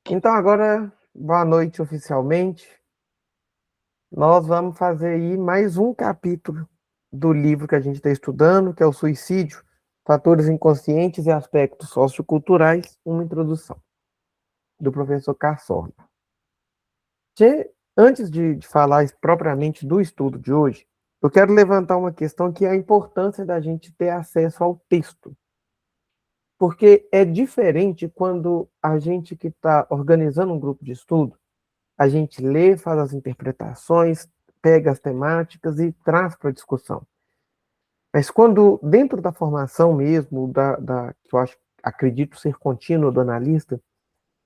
Então, agora, boa noite oficialmente. Nós vamos fazer aí mais um capítulo do livro que a gente está estudando, que é o Suicídio, Fatores Inconscientes e Aspectos Socioculturais, uma introdução, do professor Cassol. Antes de falar propriamente do estudo de hoje, eu quero levantar uma questão que é a importância da gente ter acesso ao texto. Porque é diferente quando a gente que está organizando um grupo de estudo, a gente lê, faz as interpretações, pega as temáticas e traz para a discussão. Mas quando, dentro da formação mesmo, que eu acredito ser contínua do analista,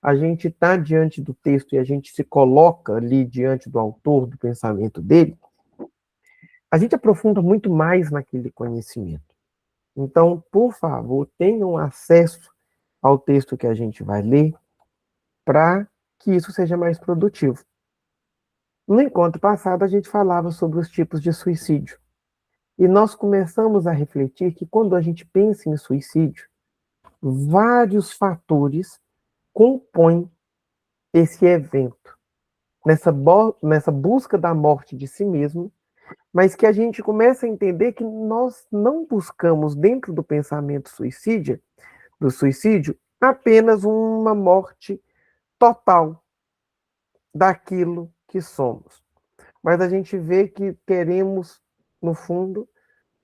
a gente está diante do texto e a gente se coloca ali diante do autor, do pensamento dele, a gente aprofunda muito mais naquele conhecimento. Então, por favor, tenham acesso ao texto que a gente vai ler para que isso seja mais produtivo. No encontro passado, a gente falava sobre os tipos de suicídio. E nós começamos a refletir que quando a gente pensa em suicídio, vários fatores compõem esse evento, nessa busca da morte de si mesmo, mas que a gente começa a entender que nós não buscamos dentro do pensamento do suicídio, apenas uma morte total daquilo que somos. Mas a gente vê que queremos, no fundo,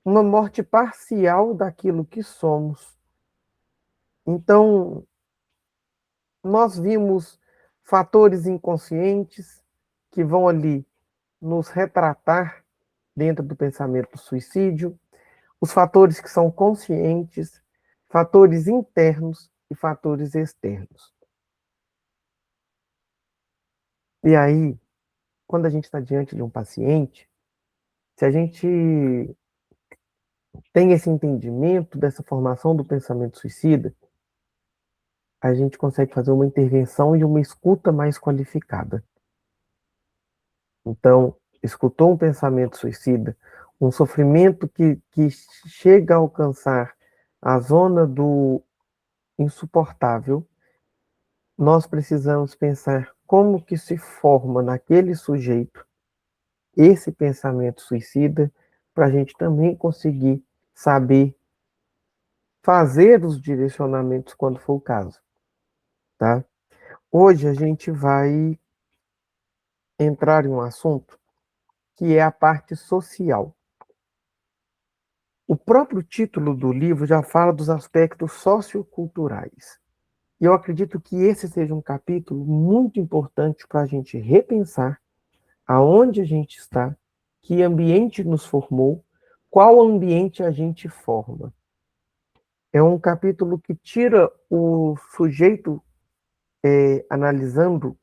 uma morte parcial daquilo que somos. Então, nós vimos fatores inconscientes que vão ali nos retratar dentro do pensamento do suicídio, os fatores que são conscientes, fatores internos e fatores externos. E aí, quando a gente está diante de um paciente, se a gente tem esse entendimento dessa formação do pensamento suicida, a gente consegue fazer uma intervenção e uma escuta mais qualificada. Então, escutou um pensamento suicida, um sofrimento que chega a alcançar a zona do insuportável, nós precisamos pensar como que se forma naquele sujeito esse pensamento suicida, para a gente também conseguir saber fazer os direcionamentos quando for o caso, tá? Hoje a gente vai entrar em um assunto que é a parte social. O próprio título do livro já fala dos aspectos socioculturais. E eu acredito que esse seja um capítulo muito importante para a gente repensar aonde a gente está, que ambiente nos formou, qual ambiente a gente forma. É um capítulo que tira o sujeito analisando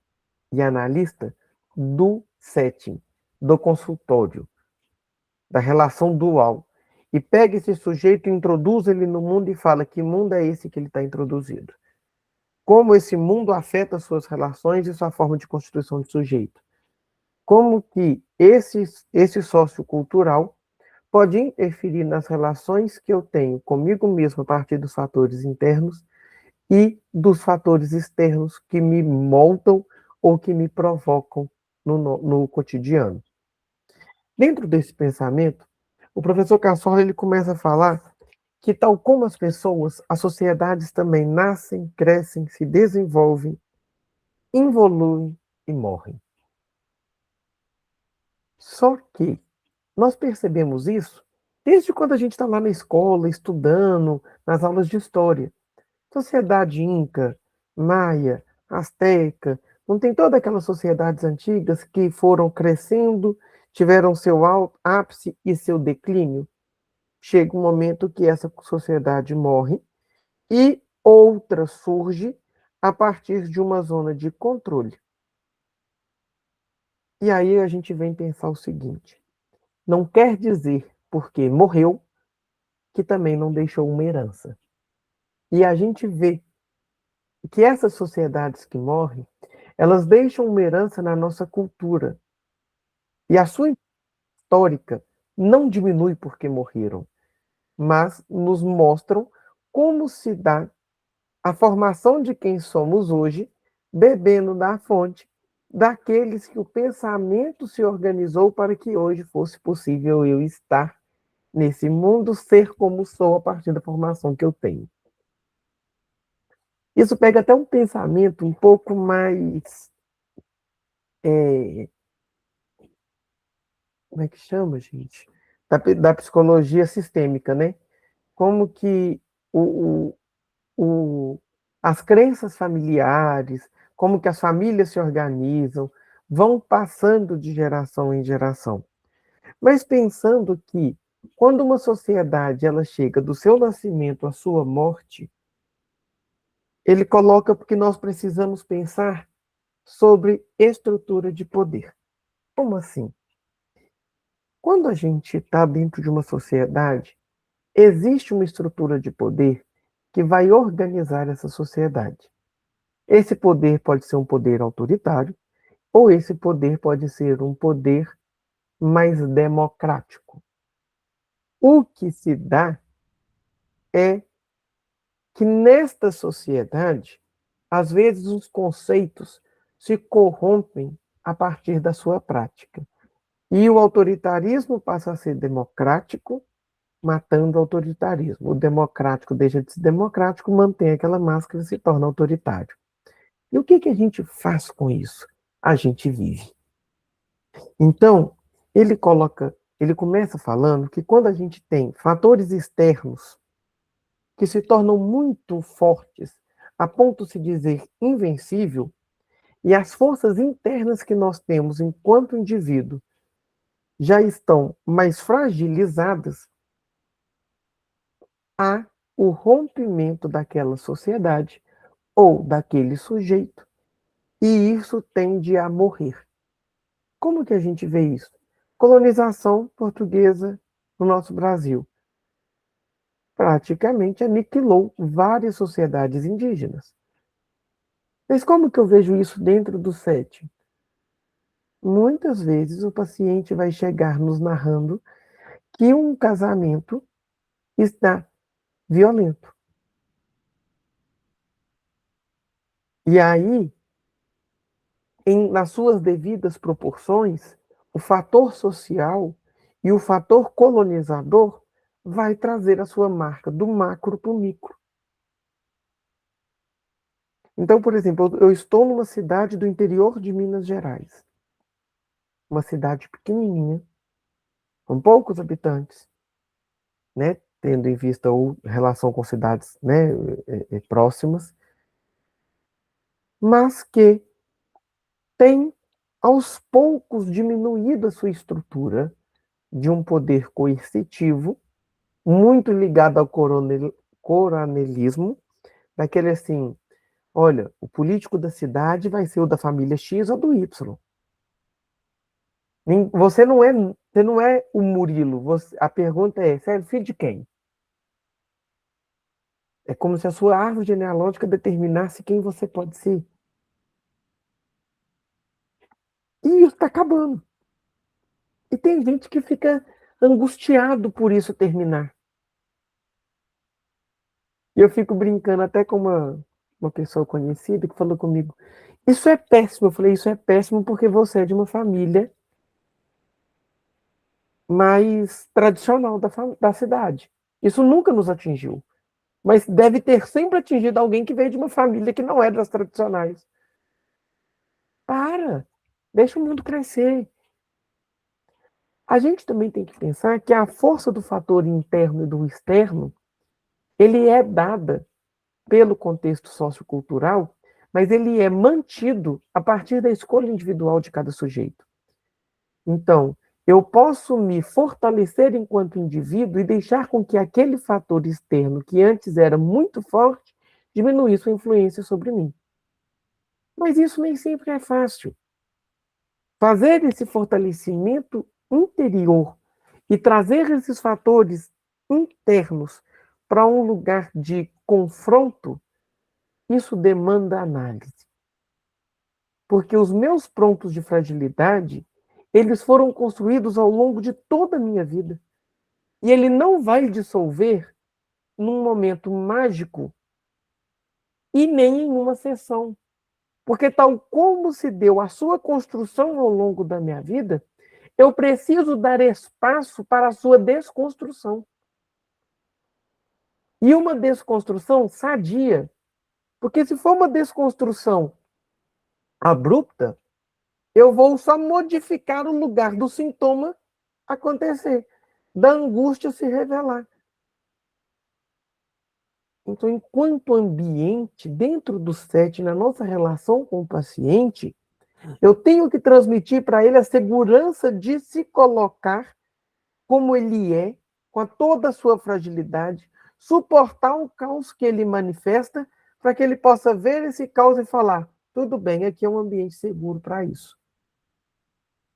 e analista do setting, do consultório, da relação dual. E pega esse sujeito, introduz ele no mundo e fala que mundo é esse que ele está introduzido. Como esse mundo afeta suas relações e sua forma de constituição de sujeito. Como que esse sociocultural pode interferir nas relações que eu tenho comigo mesmo a partir dos fatores internos e dos fatores externos que me moldam ou que me provocam no cotidiano. Dentro desse pensamento, o professor Cassola ele começa a falar que, tal como as pessoas, as sociedades também nascem, crescem, se desenvolvem, evoluem e morrem. Só que nós percebemos isso desde quando a gente está lá na escola, estudando, nas aulas de história. Sociedade Inca, Maia, Azteca, não tem todas aquelas sociedades antigas que foram crescendo, tiveram seu ápice e seu declínio? Chega um momento que essa sociedade morre e outra surge a partir de uma zona de controle. E aí a gente vem pensar o seguinte: não quer dizer porque morreu que também não deixou uma herança. E a gente vê que essas sociedades que morrem, elas deixam uma herança na nossa cultura. E a sua histórica não diminui porque morreram, mas nos mostram como se dá a formação de quem somos hoje bebendo da fonte daqueles que o pensamento se organizou para que hoje fosse possível eu estar nesse mundo, ser como sou a partir da formação que eu tenho. Isso pega até um pensamento um pouco mais. Como é que chama, gente? Da psicologia sistêmica, né? Como que o, o, as crenças familiares, como que as famílias se organizam, vão passando de geração em geração. Mas pensando que quando uma sociedade ela chega do seu nascimento à sua morte, ele coloca porque nós precisamos pensar sobre estrutura de poder. Como assim? Quando a gente está dentro de uma sociedade, existe uma estrutura de poder que vai organizar essa sociedade. Esse poder pode ser um poder autoritário, ou esse poder pode ser um poder mais democrático. O que se dá é que nesta sociedade, às vezes os conceitos se corrompem a partir da sua prática. E o autoritarismo passa a ser democrático, matando o autoritarismo. O democrático deixa de ser democrático, mantém aquela máscara e se torna autoritário. E o que a gente faz com isso? A gente vive. Então, ele começa falando que quando a gente tem fatores externos que se tornam muito fortes, a ponto de se dizer invencível, e as forças internas que nós temos enquanto indivíduo já estão mais fragilizadas, há o rompimento daquela sociedade ou daquele sujeito, e isso tende a morrer. Como que a gente vê isso? Colonização portuguesa no nosso Brasil praticamente aniquilou várias sociedades indígenas. Mas como que eu vejo isso dentro do SET? Muitas vezes o paciente vai chegar nos narrando que um casamento está violento. E aí, nas suas devidas proporções, o fator social e o fator colonizador vai trazer a sua marca do macro para o micro. Então, por exemplo, eu estou numa cidade do interior de Minas Gerais, uma cidade pequenininha, com poucos habitantes, né, tendo em vista ou relação com cidades, né, próximas, mas que tem aos poucos diminuído a sua estrutura de um poder coercitivo, muito ligado ao coronelismo, daquele assim, olha, o político da cidade vai ser o da família X ou do Y. Você não é o Murilo. A pergunta é, você é filho de quem? É como se a sua árvore genealógica determinasse quem você pode ser. E isso está acabando. E tem gente que fica angustiado por isso terminar. E eu fico brincando até com uma pessoa conhecida que falou comigo, isso é péssimo. Eu falei, isso é péssimo porque você é de uma família mais tradicional da cidade. Isso nunca nos atingiu. Mas deve ter sempre atingido alguém que veio de uma família que não é das tradicionais. Para! Deixa o mundo crescer. A gente também tem que pensar que a força do fator interno e do externo, ele é dada pelo contexto sociocultural, mas ele é mantido a partir da escolha individual de cada sujeito. Então, eu posso me fortalecer enquanto indivíduo e deixar com que aquele fator externo, que antes era muito forte, diminuísse sua influência sobre mim. Mas isso nem sempre é fácil. Fazer esse fortalecimento interior e trazer esses fatores internos para um lugar de confronto, isso demanda análise. Porque os meus pontos de fragilidade, eles foram construídos ao longo de toda a minha vida. E ele não vai dissolver num momento mágico e nem em uma sessão. Porque tal como se deu a sua construção ao longo da minha vida, eu preciso dar espaço para a sua desconstrução. E uma desconstrução sadia. Porque se for uma desconstrução abrupta, eu vou só modificar o lugar do sintoma acontecer, da angústia se revelar. Então, enquanto ambiente, dentro do SET, na nossa relação com o paciente, eu tenho que transmitir para ele a segurança de se colocar como ele é, com toda a sua fragilidade, suportar o caos que ele manifesta, para que ele possa ver esse caos e falar: tudo bem, aqui é um ambiente seguro para isso.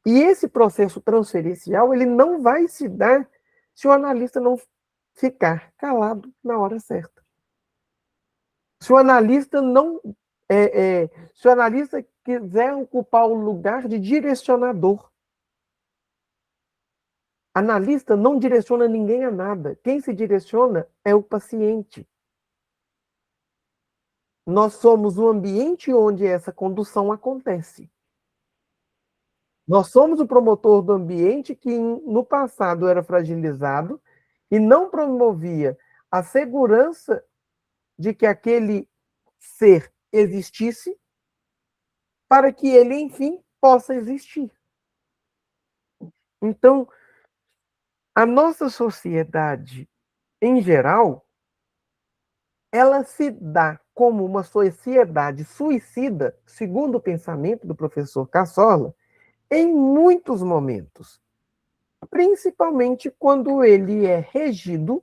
E esse processo transferencial, ele não vai se dar se o analista não ficar calado na hora certa. Se o analista não se o analista quiser ocupar o lugar de direcionador, analista não direciona ninguém a nada. Quem se direciona é o paciente. Nós somos o ambiente onde essa condução acontece. Nós somos o promotor do ambiente que no passado era fragilizado e não promovia a segurança de que aquele ser existisse para que ele, enfim, possa existir. Então, a nossa sociedade, em geral, ela se dá como uma sociedade suicida, segundo o pensamento do professor Cassorla, em muitos momentos, principalmente quando ele é regido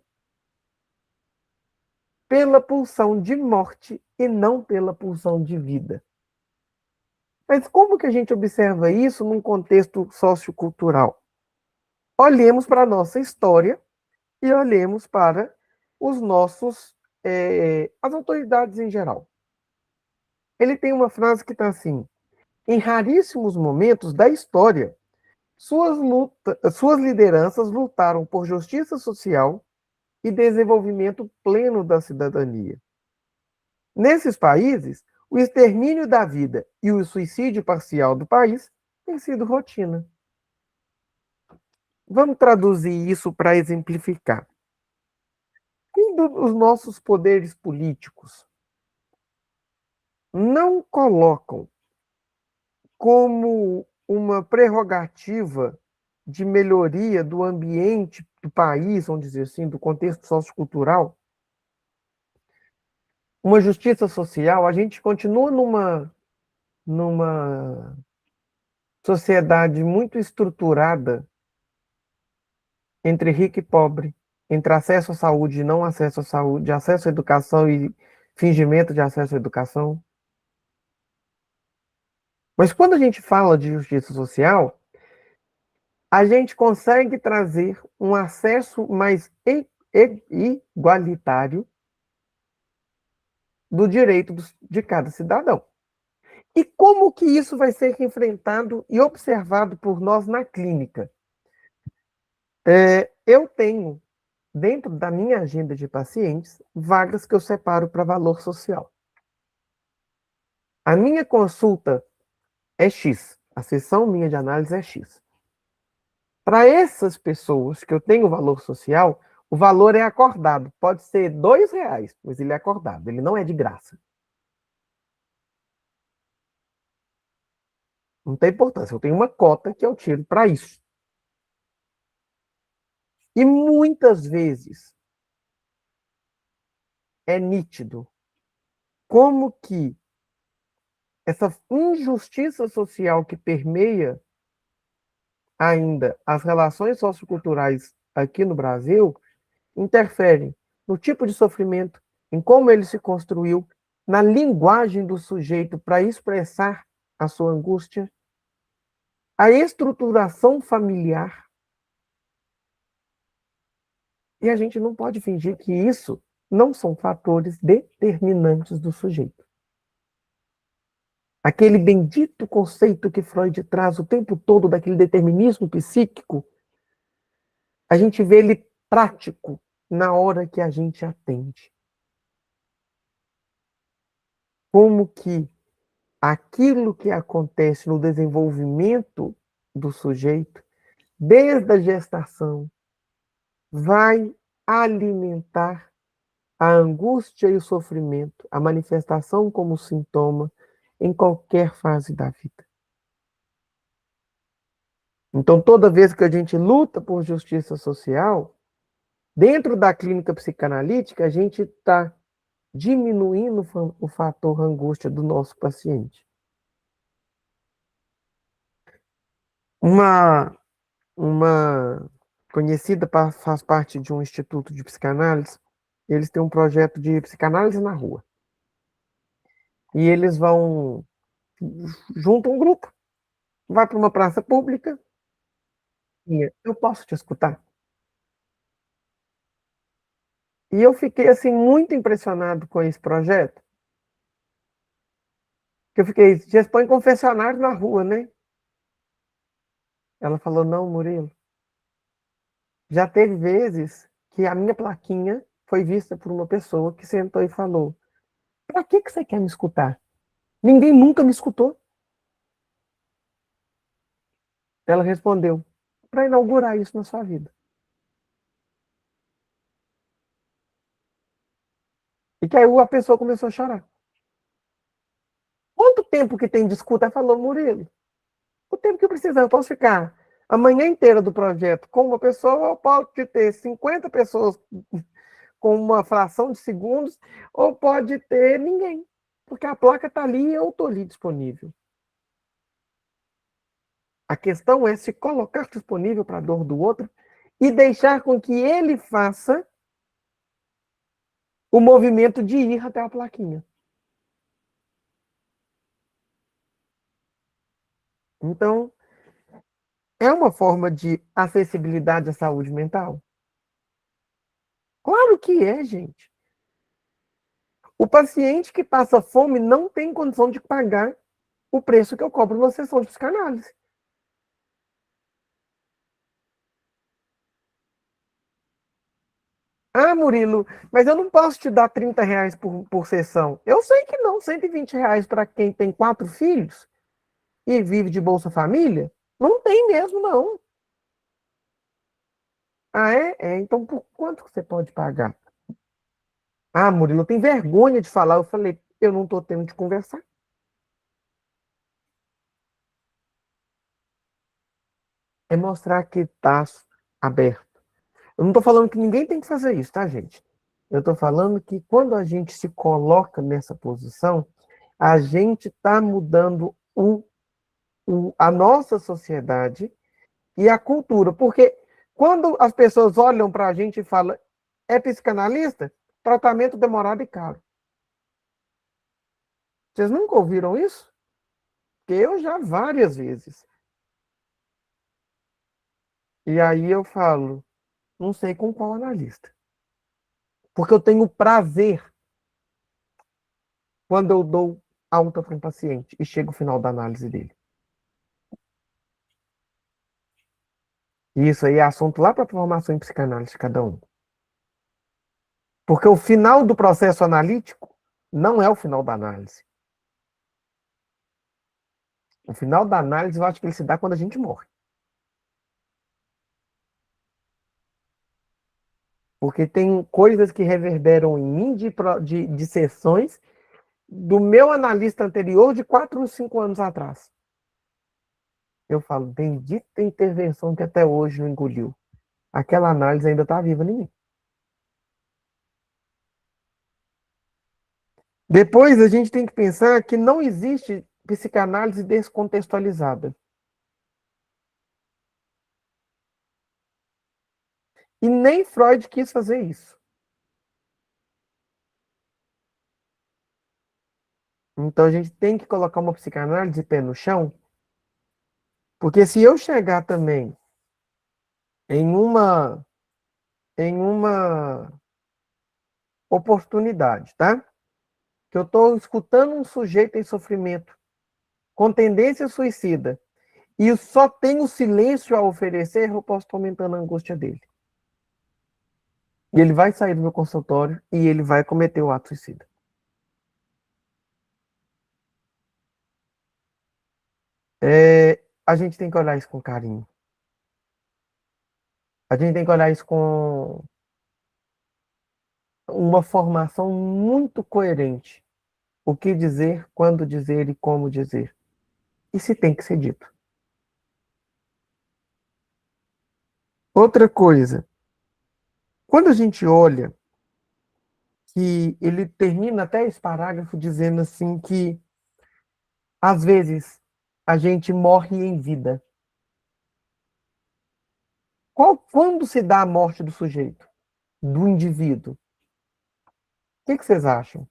pela pulsão de morte e não pela pulsão de vida. Mas como que a gente observa isso num contexto sociocultural? Olhemos para a nossa história e olhemos para os nossos, as autoridades em geral. Ele tem uma frase que está assim: em raríssimos momentos da história, suas lideranças lutaram por justiça social e desenvolvimento pleno da cidadania. Nesses países, o extermínio da vida e o suicídio parcial do país tem sido rotina. Vamos traduzir isso para exemplificar. Quando os nossos poderes políticos não colocam como uma prerrogativa de melhoria do ambiente do país, vamos dizer assim, do contexto sociocultural, uma justiça social, a gente continua numa sociedade muito estruturada entre rico e pobre, entre acesso à saúde e não acesso à saúde, acesso à educação e fingimento de acesso à educação. Mas quando a gente fala de justiça social, a gente consegue trazer um acesso mais igualitário do direito de cada cidadão. E como que isso vai ser enfrentado e observado por nós na clínica? Eu tenho, dentro da minha agenda de pacientes, vagas que eu separo para valor social. A minha consulta é X, a sessão minha de análise é X. Para essas pessoas que eu tenho valor social, o valor é acordado. Pode ser R$ 2, mas ele é acordado, ele não é de graça. Não tem importância, eu tenho uma cota que eu tiro para isso. E muitas vezes é nítido como que essa injustiça social que permeia ainda as relações socioculturais aqui no Brasil interferem no tipo de sofrimento, em como ele se construiu, na linguagem do sujeito para expressar a sua angústia, a estruturação familiar. E a gente não pode fingir que isso não são fatores determinantes do sujeito. Aquele bendito conceito que Freud traz o tempo todo daquele determinismo psíquico, a gente vê ele prático na hora que a gente atende. Como que aquilo que acontece no desenvolvimento do sujeito, desde a gestação, vai alimentar a angústia e o sofrimento, a manifestação como sintoma em qualquer fase da vida. Então, toda vez que a gente luta por justiça social, dentro da clínica psicanalítica, a gente está diminuindo o fator angústia do nosso paciente. Uma conhecida faz parte de um instituto de psicanálise, eles têm um projeto de psicanálise na rua. E eles vão, juntam um grupo, vai para uma praça pública, e eu posso te escutar? E eu fiquei, assim, muito impressionado com esse projeto, que eu fiquei, vocês põem confessionário na rua, né? Ela falou, não, Murilo, já teve vezes que a minha plaquinha foi vista por uma pessoa que sentou e falou, para que você quer me escutar? Ninguém nunca me escutou. Ela respondeu, para inaugurar isso na sua vida. E que aí a pessoa começou a chorar. Quanto tempo que tem de escuta? Ela falou, Murilo, o tempo que eu precisar, eu posso ficar a manhã inteira do projeto com uma pessoa, ou pode ter 50 pessoas com uma fração de segundos, ou pode ter ninguém, porque a placa está ali e eu estou ali disponível. A questão é se colocar disponível para a dor do outro e deixar com que ele faça o movimento de ir até a plaquinha. Então, é uma forma de acessibilidade à saúde mental? Claro que é, gente. O paciente que passa fome não tem condição de pagar o preço que eu cobro numa sessão de psicanálise. Ah, Murilo, mas eu não posso te dar R$ 30 por sessão. Eu sei que não, R$ 120 para quem tem 4 filhos e vive de Bolsa Família? Não tem mesmo, não. Ah, é? É, então por quanto que você pode pagar? Ah, Murilo, eu tenho vergonha de falar. Eu falei, eu não estou tendo de conversar. É mostrar que está aberto. Eu não estou falando que ninguém tem que fazer isso, tá, gente? Eu estou falando que quando a gente se coloca nessa posição, a gente está mudando a nossa sociedade e a cultura. Porque quando as pessoas olham para a gente e falam, é psicanalista? Tratamento demorado e caro. Vocês nunca ouviram isso? Porque eu já várias vezes. E aí eu falo, não sei com qual analista. Porque eu tenho prazer quando eu dou alta para um paciente e chega o final da análise dele. E isso aí é assunto lá para a formação em psicanálise de cada um. Porque o final do processo analítico não é o final da análise. O final da análise eu acho que ele se dá quando a gente morre. Porque tem coisas que reverberam em mim de sessões do meu analista anterior de 4 ou 5 anos atrás. Eu falo, bendita intervenção que até hoje não engoliu. Aquela análise ainda está viva em mim. Depois a gente tem que pensar que não existe psicanálise descontextualizada. E nem Freud quis fazer isso. Então a gente tem que colocar uma psicanálise pé no chão, porque se eu chegar também em uma em uma oportunidade, tá? Que eu estou escutando um sujeito em sofrimento, com tendência suicida, e eu só tenho silêncio a oferecer, eu posso estar aumentando a angústia dele. E ele vai sair do meu consultório e ele vai cometer o ato suicida. A gente tem que olhar isso com carinho. A gente tem que olhar isso com uma formação muito coerente. O que dizer, quando dizer e como dizer. E se tem que ser dito. Outra coisa, quando a gente olha que ele termina até esse parágrafo dizendo assim que às vezes a gente morre em vida. Quando se dá a morte do sujeito, do indivíduo? O que vocês acham?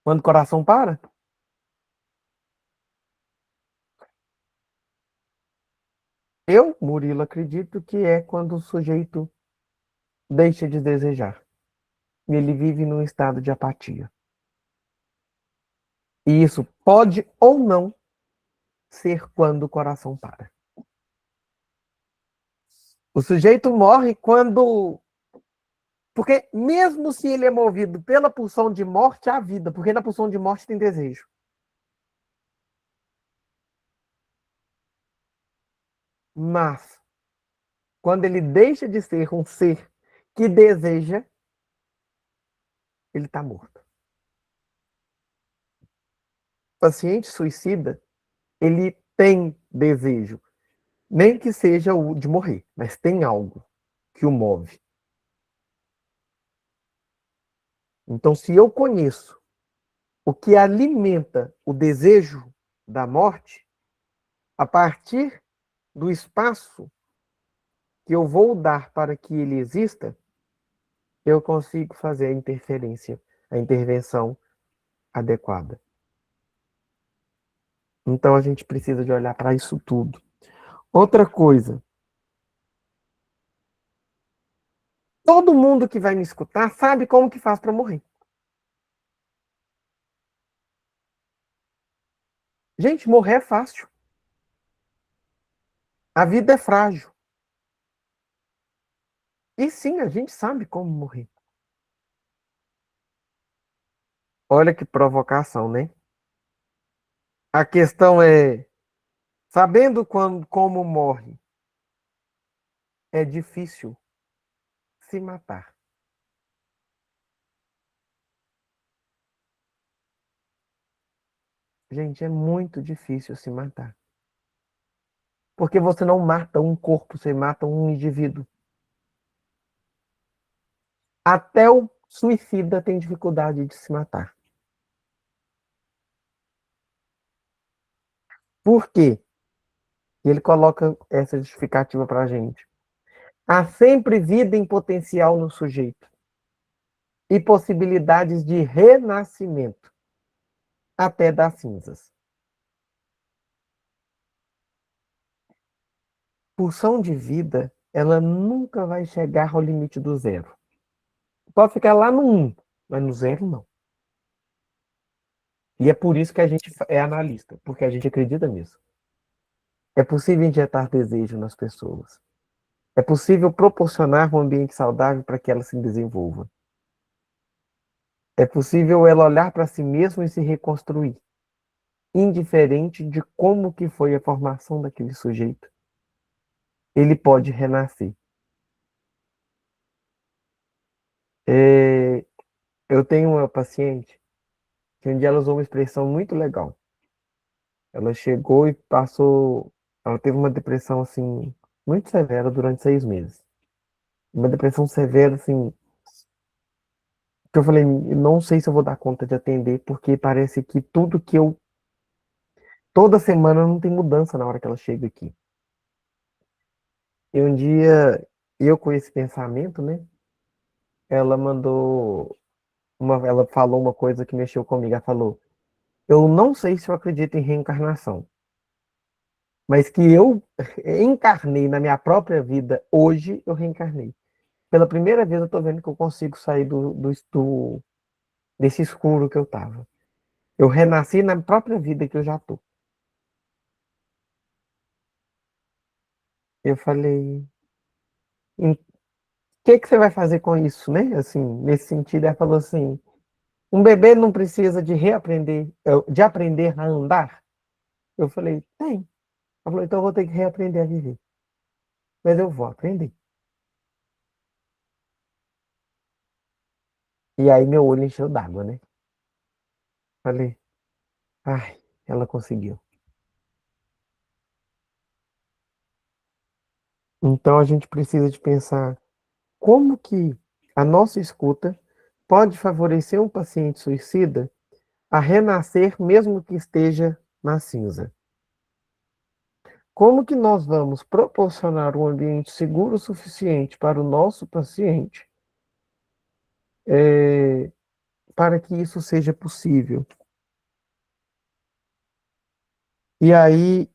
Quando o coração para? Eu, Murilo, acredito que é quando o sujeito deixa de desejar. E ele vive num estado de apatia. E isso pode ou não ser quando o coração para. O sujeito morre quando. Porque mesmo se ele é movido pela pulsão de morte, há vida, porque na pulsão de morte tem desejo. Mas, quando ele deixa de ser um ser que deseja, ele está morto. O paciente suicida, ele tem desejo, nem que seja o de morrer, mas tem algo que o move. Então, se eu conheço o que alimenta o desejo da morte, a partir do espaço que eu vou dar para que ele exista, eu consigo fazer a interferência, a intervenção adequada. Então a gente precisa de olhar para isso tudo. Outra coisa, todo mundo que vai me escutar sabe como que faz para morrer. Gente, morrer é fácil. A vida é frágil. E sim, a gente sabe como morrer. Olha que provocação, né? A questão é, sabendo quando, como morre, é difícil se matar. Gente, é muito difícil se matar. Porque você não mata um corpo, você mata um indivíduo. Até o suicida tem dificuldade de se matar. Por quê? Ele coloca essa justificativa para a gente. Há sempre vida em potencial no sujeito e possibilidades de renascimento até das cinzas. Pulsão de vida, ela nunca vai chegar ao limite do zero. Pode ficar lá no 1, mas no zero não. E é por isso que a gente é analista, porque a gente acredita nisso. É possível injetar desejo nas pessoas. É possível proporcionar um ambiente saudável para que ela se desenvolva. É possível ela olhar para si mesma e se reconstruir, indiferente de como que foi a formação daquele sujeito. Ele pode renascer. É, eu tenho uma paciente que um dia ela usou uma expressão muito legal. Ela chegou e passou. Ela teve uma depressão assim muito severa durante 6 meses. Uma depressão severa assim que eu falei, não sei se eu vou dar conta de atender porque parece que tudo que eu toda semana não tem mudança na hora que ela chega aqui. E um dia eu com esse pensamento, né? Ela mandou ela falou uma coisa que mexeu comigo. Ela falou: eu não sei se eu acredito em reencarnação, mas que eu encarnei na minha própria vida, hoje eu reencarnei. Pela primeira vez eu tô vendo que eu consigo sair desse escuro que eu tava. Eu renasci na própria vida que eu já tô. Eu falei, o que que você vai fazer com isso, né? Assim, nesse sentido, ela falou assim, Um bebê não precisa de reaprender, de aprender a andar? Eu falei, tem. Ela falou, então eu vou ter que reaprender a viver. Mas eu vou aprender. E aí meu olho encheu d'água, né? Falei, ai, ela conseguiu. Então a gente precisa de pensar como que a nossa escuta pode favorecer um paciente suicida a renascer mesmo que esteja na cinza. Como que nós vamos proporcionar um ambiente seguro o suficiente para o nosso paciente para que isso seja possível? E aí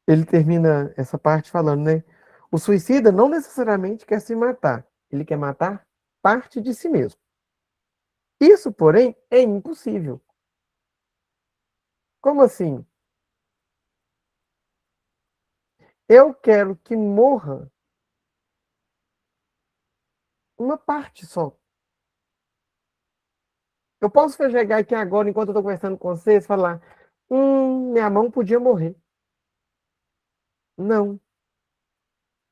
ele termina essa parte falando, né? O suicida não necessariamente quer se matar, ele quer matar parte de si mesmo. Isso, porém, é impossível. Como assim? Eu quero que morra uma parte só. Eu posso chegar aqui agora, enquanto eu estou conversando com vocês, falar: minha mão podia morrer. Não.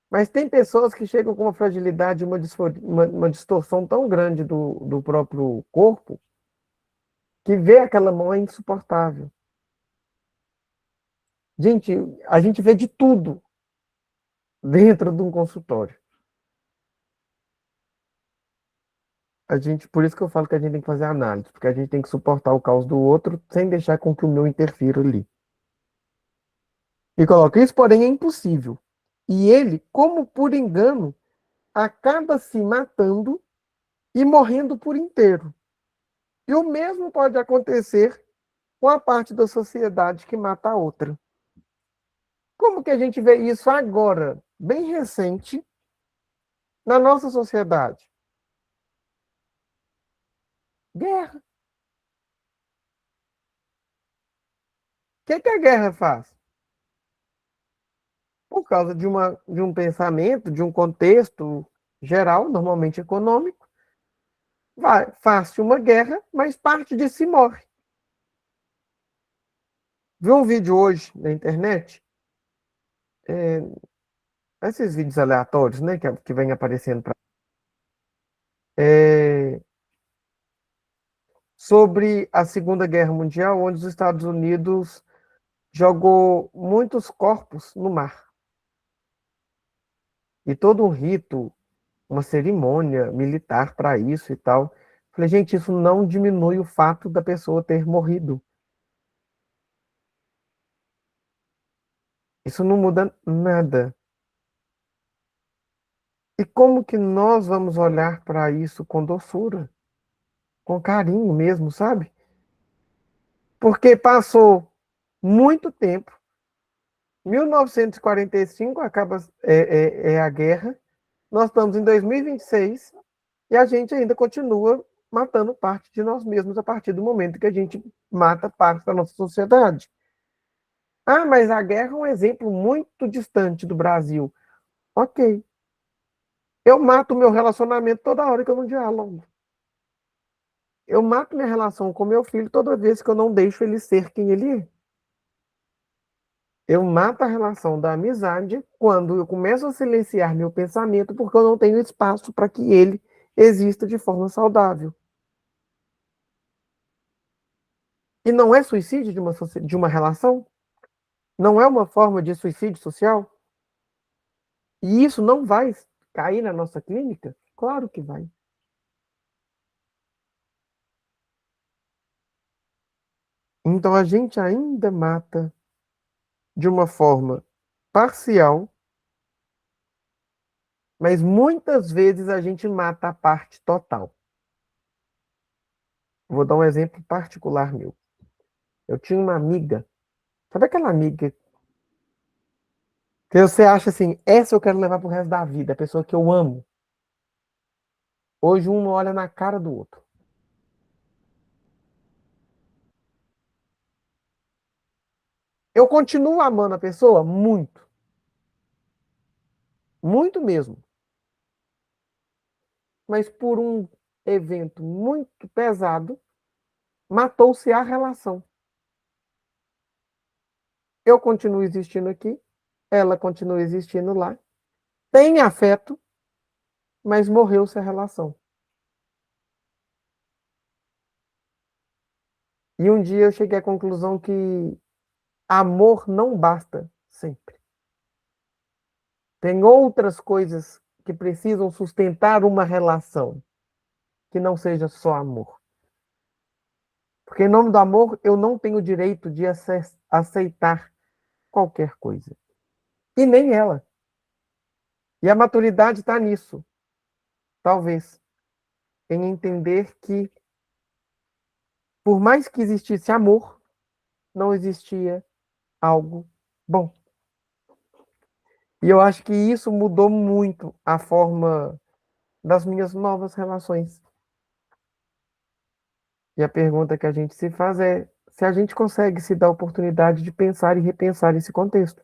Mas tem pessoas que chegam com uma fragilidade, uma distorção tão grande do próprio corpo, que ver aquela mão é insuportável. Gente, a gente vê de tudo dentro de um consultório. Por isso que eu falo que a gente tem que fazer análise, porque a gente tem que suportar o caos do outro sem deixar com que o meu interfira ali. E coloca isso, porém, é impossível. E ele, como por engano, acaba se matando e morrendo por inteiro. E o mesmo pode acontecer com a parte da sociedade que mata a outra. Como que a gente vê isso agora, bem recente, na nossa sociedade? Guerra. O que a guerra faz? Por causa de um pensamento, de um contexto geral, normalmente econômico, faz-se uma guerra, mas parte de si morre. Vi um vídeo hoje na internet, é, esses vídeos aleatórios, né, que vem aparecendo é, sobre a Segunda Guerra Mundial, onde os Estados Unidos jogou muitos corpos no mar. E todo um rito, uma cerimônia militar para isso e tal. Falei, gente, isso não diminui o fato da pessoa ter morrido. Isso não muda nada. E como que nós vamos olhar para isso com doçura, com carinho mesmo, sabe? Porque passou muito tempo. 1945 acaba é a guerra. Nós estamos em 2026 e a gente ainda continua matando parte de nós mesmos a partir do momento que a gente mata parte da nossa sociedade. Ah, mas a guerra é um exemplo muito distante do Brasil. Ok. Eu mato meu relacionamento toda hora que eu não dialogo. Eu mato minha relação com meu filho toda vez que eu não deixo ele ser quem ele é. Eu mato a relação da amizade quando eu começo a silenciar meu pensamento porque eu não tenho espaço para que ele exista de forma saudável. E não é suicídio de uma relação? Não é uma forma de suicídio social? E isso não vai cair na nossa clínica? Claro que vai. Então a gente ainda mata de uma forma parcial, mas muitas vezes a gente mata a parte total. Vou dar um exemplo particular meu. Eu tinha uma amiga, sabe aquela amiga que você acha assim, essa eu quero levar pro resto da vida, a pessoa que eu amo. Hoje um olha na cara do outro. Eu continuo amando a pessoa muito, muito mesmo, mas por um evento muito pesado, matou-se a relação. Eu continuo existindo aqui, ela continua existindo lá, tem afeto, mas morreu-se a relação. E um dia eu cheguei à conclusão que amor não basta sempre. Tem outras coisas que precisam sustentar uma relação, que não seja só amor. Porque em nome do amor, eu não tenho o direito de aceitar qualquer coisa. E nem ela. E a maturidade está nisso, talvez, em entender que, por mais que existisse amor, não existia algo bom. E eu acho que isso mudou muito a forma das minhas novas relações. E a pergunta que a gente se faz é se a gente consegue se dar a oportunidade de pensar e repensar esse contexto.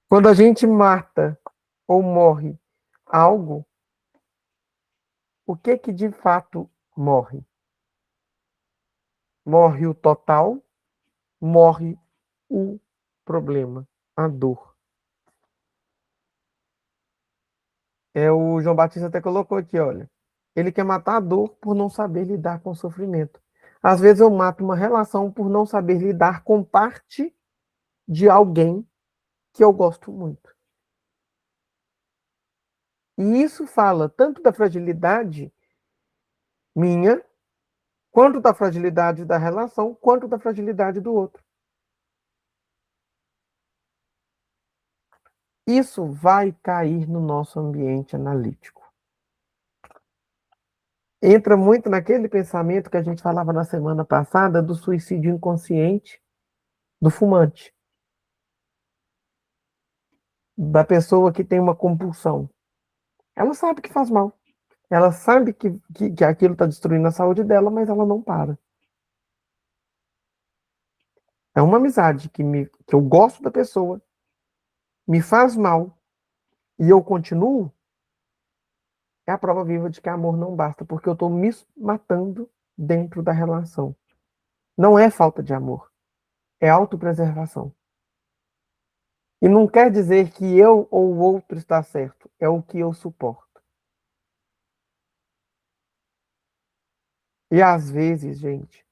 Quando a gente mata ou morre algo, o que que de fato morre? Morre o total, morre o problema, a dor. O João Batista até colocou aqui, olha. Ele quer matar a dor por não saber lidar com o sofrimento. Às vezes eu mato uma relação por não saber lidar com parte de alguém que eu gosto muito. E isso fala tanto da fragilidade minha, quanto da fragilidade da relação, quanto da fragilidade do outro. Isso vai cair no nosso ambiente analítico. Entra muito naquele pensamento que a gente falava na semana passada do suicídio inconsciente do fumante, da pessoa que tem uma compulsão. Ela sabe que faz mal. Ela sabe que aquilo está destruindo a saúde dela, mas ela não para. É uma amizade que eu gosto da pessoa, me faz mal e eu continuo, é a prova viva de que amor não basta, porque eu estou me matando dentro da relação. Não é falta de amor, é autopreservação. E não quer dizer que eu ou o outro está certo, é o que eu suporto. E às vezes, gente,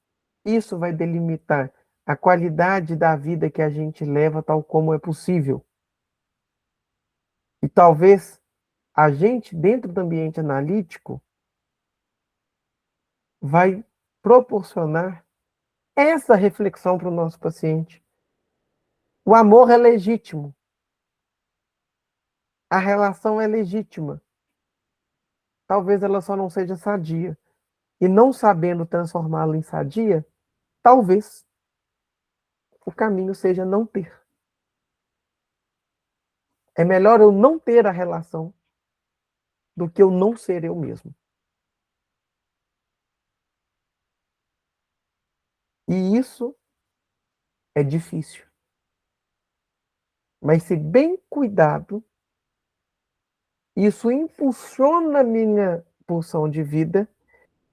isso vai delimitar a qualidade da vida que a gente leva, tal como é possível. E talvez a gente, dentro do ambiente analítico, vai proporcionar essa reflexão para o nosso paciente. O amor é legítimo, a relação é legítima. Talvez ela só não seja sadia. E não sabendo transformá-la em sadia, talvez o caminho seja não ter. É melhor eu não ter a relação do que eu não ser eu mesmo. E isso é difícil. Mas se bem cuidado, isso impulsiona a minha pulsão de vida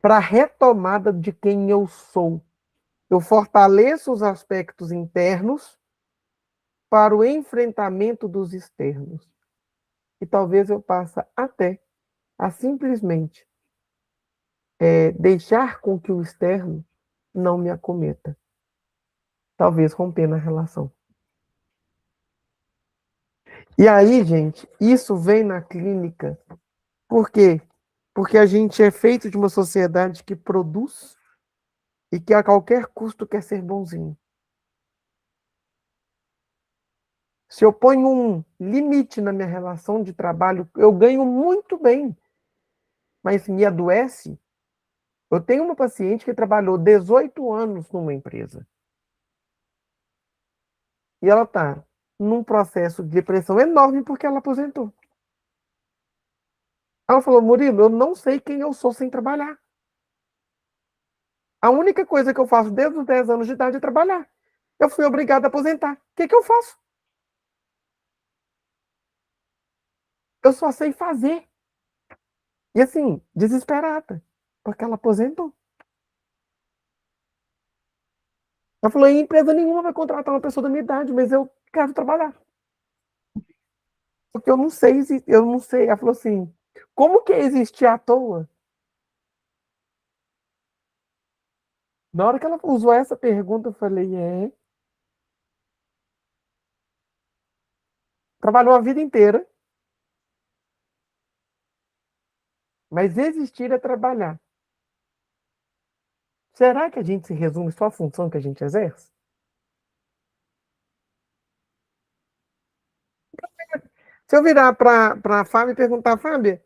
para a retomada de quem eu sou. Eu fortaleço os aspectos internos para o enfrentamento dos externos. E talvez eu passe até a simplesmente deixar com que o externo não me acometa. Talvez rompendo a relação. E aí, gente, isso vem na clínica. Por quê? Porque a gente é feito de uma sociedade que produz e que a qualquer custo quer ser bonzinho. Se eu ponho um limite na minha relação de trabalho, eu ganho muito bem, mas me adoece. Eu tenho uma paciente que trabalhou 18 anos numa empresa. E ela está num processo de depressão enorme porque ela aposentou. Ela falou, Murilo, eu não sei quem eu sou sem trabalhar. A única coisa que eu faço desde os 10 anos de idade é trabalhar. Eu fui obrigada a aposentar. O que que eu faço? Eu só sei fazer. E assim, desesperada, porque ela aposentou. Ela falou, empresa nenhuma vai contratar uma pessoa da minha idade, mas eu quero trabalhar. Porque eu não sei se, eu não sei. Ela falou assim, como que existir à toa? Na hora que ela usou essa pergunta, eu falei, trabalhou a vida inteira, mas existir é trabalhar. Será que a gente se resume só à função que a gente exerce? Se eu virar para a Fábio e perguntar, Fábio,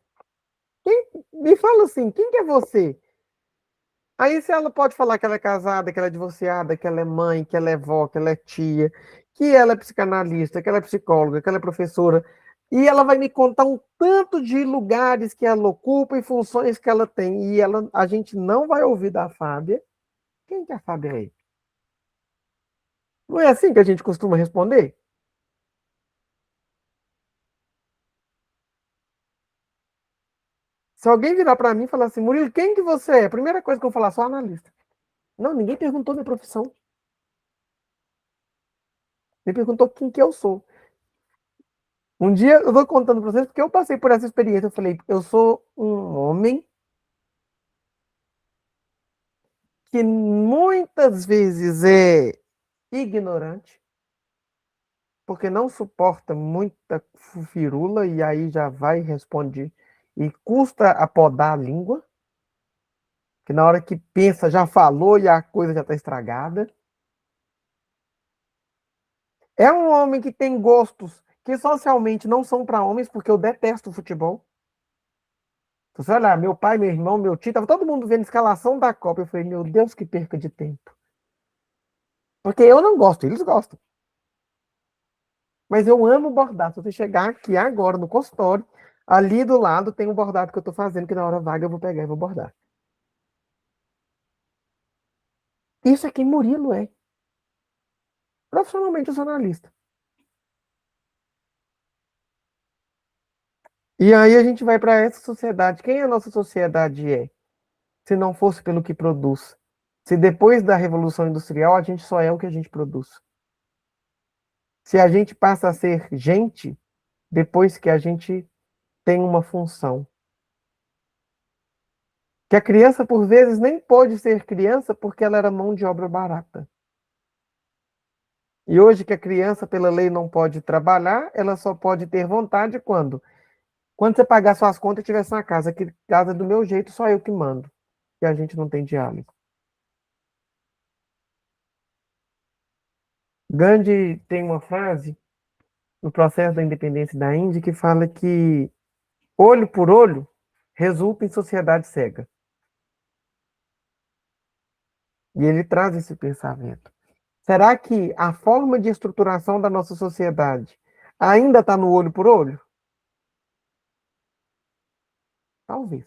me fala assim, quem que é você? Aí se ela pode falar que ela é casada, que ela é divorciada, que ela é mãe, que ela é vó, que ela é tia, que ela é psicanalista, que ela é psicóloga, que ela é professora, e ela vai me contar um tanto de lugares que ela ocupa e funções que ela tem, e a gente não vai ouvir da Fábia. Quem que a Fábia é? Não é assim que a gente costuma responder? Se alguém virar para mim e falar assim, Murilo, quem que você é? A primeira coisa que eu vou falar, sou analista. Não, ninguém perguntou minha profissão. Me perguntou quem que eu sou. Um dia eu vou contando para vocês porque eu passei por essa experiência. Eu falei, eu sou um homem que muitas vezes é ignorante, porque não suporta muita firula e aí já vai e responde e custa apodar a língua, que na hora que pensa já falou e a coisa já está estragada. É um homem que tem gostos que socialmente não são para homens, porque eu detesto futebol. Se você olhar, meu pai, meu irmão, meu tio, tava todo mundo vendo a escalação da Copa. Eu falei, meu Deus, que perca de tempo. Porque eu não gosto, eles gostam. Mas eu amo bordar. Se você chegar aqui agora no consultório, ali do lado tem um bordado que eu tô fazendo, que na hora vaga eu vou pegar e vou bordar. Isso é quem Murilo é. Profissionalmente eu sou analista. E aí a gente vai para essa sociedade. Quem a nossa sociedade é? Se não fosse pelo que produz. Se depois da Revolução Industrial a gente só é o que a gente produz. Se a gente passa a ser gente depois que a gente tem uma função. Que a criança, por vezes, nem pôde ser criança porque ela era mão de obra barata. E hoje que a criança, pela lei, não pode trabalhar, ela só pode ter vontade quando? Quando você pagar suas contas e estiver na casa, que casa do meu jeito, só eu que mando. E a gente não tem diálogo. Gandhi tem uma frase no processo da independência da Índia que fala que olho por olho resulta em sociedade cega. E ele traz esse pensamento. Será que a forma de estruturação da nossa sociedade ainda está no olho por olho? Talvez.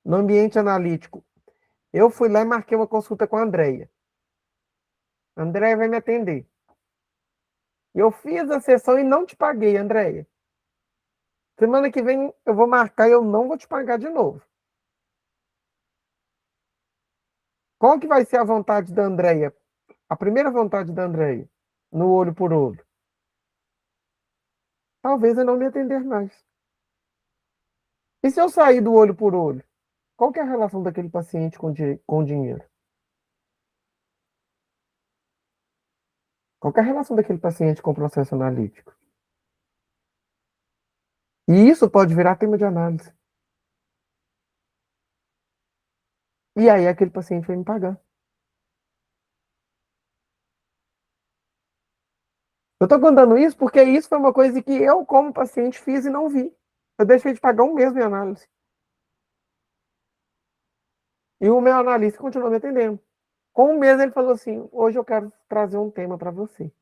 No ambiente analítico, eu fui lá e marquei uma consulta com a Andrea. A Andrea vai me atender. Eu fiz a sessão e não te paguei, Andrea. Semana que vem eu vou marcar e eu não vou te pagar de novo. Qual que vai ser a vontade da Andrea? A primeira vontade da Andrea, no olho por olho. Talvez eu não me atender mais. E se eu sair do olho por olho? Qual que é a relação daquele paciente com o dinheiro? Qual que é a relação daquele paciente com o processo analítico? E isso pode virar tema de análise. E aí aquele paciente vai me pagar. Eu estou contando isso porque isso foi uma coisa que eu, como paciente, fiz e não vi. Eu deixei de pagar um mês de análise. E o meu analista continuou me atendendo. Com um mês ele falou assim: hoje eu quero trazer um tema para você.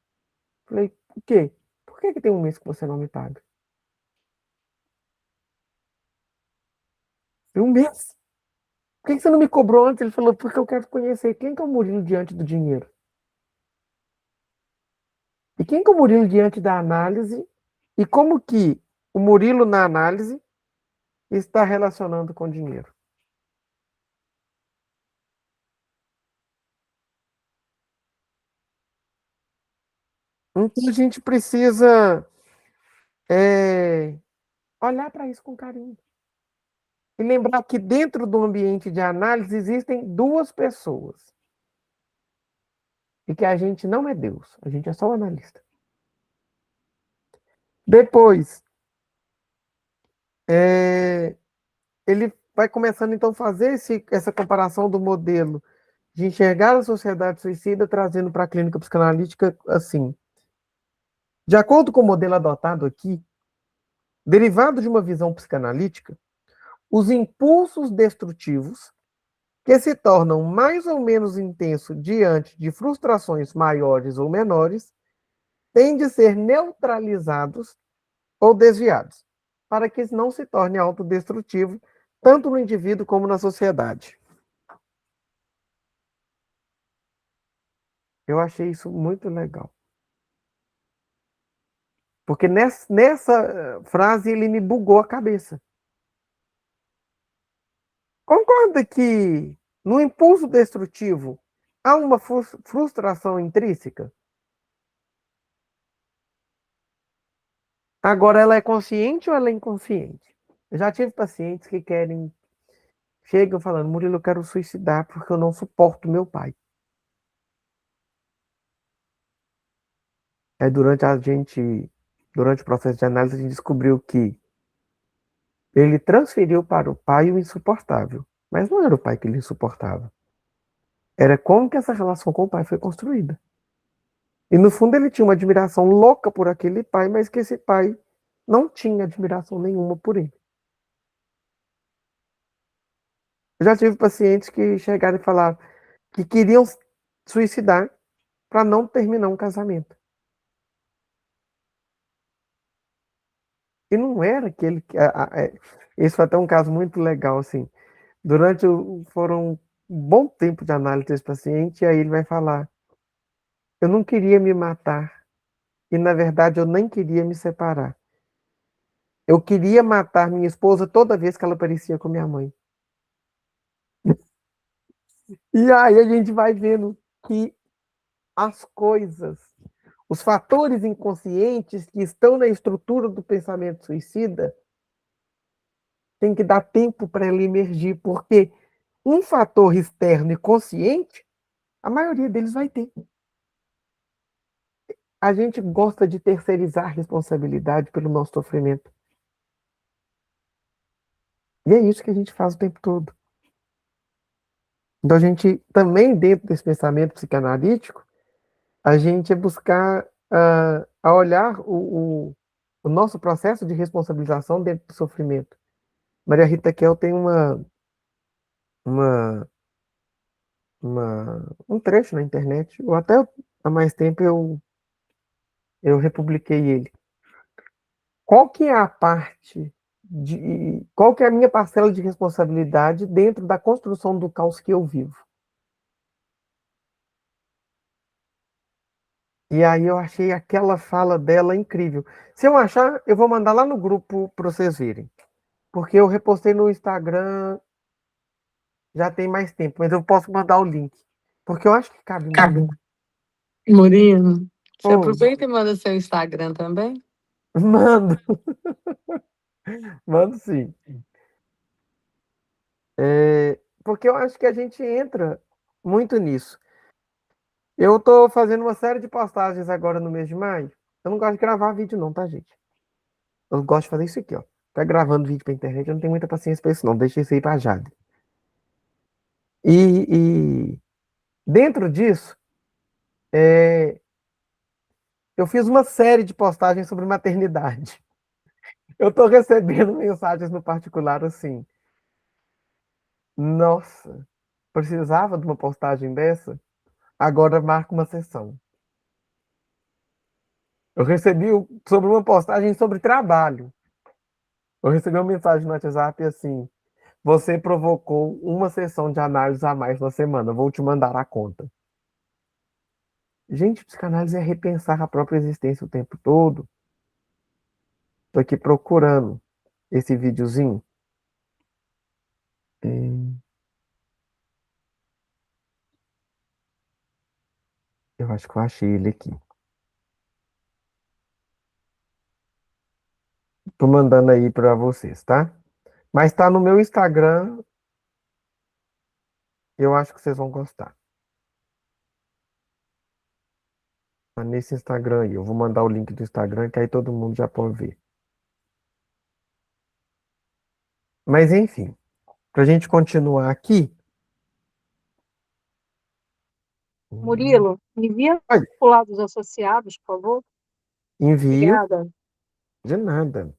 Falei: o quê? Por que tem um mês que você não me paga? Falei, um mês? Por que você não me cobrou antes? Ele falou: porque eu quero conhecer quem que é o Murilo diante do dinheiro. E quem que é o Murilo diante da análise? E como que o Murilo na análise está relacionando com dinheiro? Então a gente precisa é, olhar para isso com carinho. E lembrar que dentro do ambiente de análise existem duas pessoas. E que a gente não é Deus, a gente é só o analista. Depois, é, ele vai começando então a fazer essa comparação do modelo de enxergar a sociedade suicida, trazendo para a clínica psicanalítica assim. De acordo com o modelo adotado aqui, derivado de uma visão psicanalítica, os impulsos destrutivos, que se tornam mais ou menos intensos diante de frustrações maiores ou menores, têm de ser neutralizados ou desviados, para que não se torne autodestrutivo, tanto no indivíduo como na sociedade. Eu achei isso muito legal. Porque nessa frase ele me bugou a cabeça. Concorda que no impulso destrutivo há uma frustração intrínseca? Agora, ela é consciente ou ela é inconsciente? Eu já tive pacientes que chegam falando, Murilo, eu quero suicidar porque eu não suporto meu pai. Aí durante o processo de análise, a gente descobriu que ele transferiu para o pai o insuportável. Mas não era o pai que ele insuportava. Era como que essa relação com o pai foi construída. E no fundo ele tinha uma admiração louca por aquele pai, mas que esse pai não tinha admiração nenhuma por ele. Eu já tive pacientes que chegaram e falaram que queriam suicidar para não terminar um casamento. E não era aquele. Esse foi até um caso muito legal, assim. Foram um bom tempo de análise desse paciente, e aí ele vai falar: eu não queria me matar, e na verdade eu nem queria me separar. Eu queria matar minha esposa toda vez que ela aparecia com minha mãe. E aí a gente vai vendo que as coisas, os fatores inconscientes que estão na estrutura do pensamento suicida, tem que dar tempo para ela emergir, porque um fator externo e consciente, a maioria deles vai ter. A gente gosta de terceirizar a responsabilidade pelo nosso sofrimento. E é isso que a gente faz o tempo todo. Então, a gente também, dentro desse pensamento psicanalítico, a gente é buscar a olhar o nosso processo de responsabilização dentro do sofrimento. Maria Rita Kell tem uma, um trecho na internet, ou até há mais tempo eu republiquei ele. Qual que é a parte qual que é a minha parcela de responsabilidade dentro da construção do caos que eu vivo? E aí eu achei aquela fala dela incrível. Se eu achar, eu vou mandar lá no grupo para vocês verem. Porque eu repostei no Instagram já tem mais tempo, mas eu posso mandar o link. Porque eu acho que cabe muito. Cabe. Murilo, você Oi, aproveita e manda seu Instagram também? mando, mando sim. Porque eu acho que a gente entra muito nisso. Eu tô fazendo uma série de postagens agora no mês de maio. Eu não gosto de gravar vídeo não, tá, gente? Eu gosto de fazer isso aqui, ó. Tá gravando vídeo pra internet, eu não tenho muita paciência pra isso não. Deixa isso aí pra Jade. E dentro disso, é, eu fiz uma série de postagens sobre maternidade. Eu tô recebendo mensagens no particular assim. Nossa, precisava de uma postagem dessa? Agora marca uma sessão. Eu recebi sobre uma postagem sobre trabalho. Eu recebi uma mensagem no WhatsApp assim: você provocou uma sessão de análise a mais na semana, vou te mandar a conta. Gente, psicanálise é repensar a própria existência o tempo todo. Tô aqui procurando esse videozinho. É, eu acho que eu achei ele aqui. Tô mandando aí para vocês, tá? Mas tá no meu Instagram, eu acho que vocês vão gostar. Tá nesse Instagram aí. Eu vou mandar o link do Instagram, que aí todo mundo já pode ver. Mas enfim, pra gente continuar aqui. hum, Murilo, me envia Olha, o lado dos associados, por favor. envio Obrigada. de nada.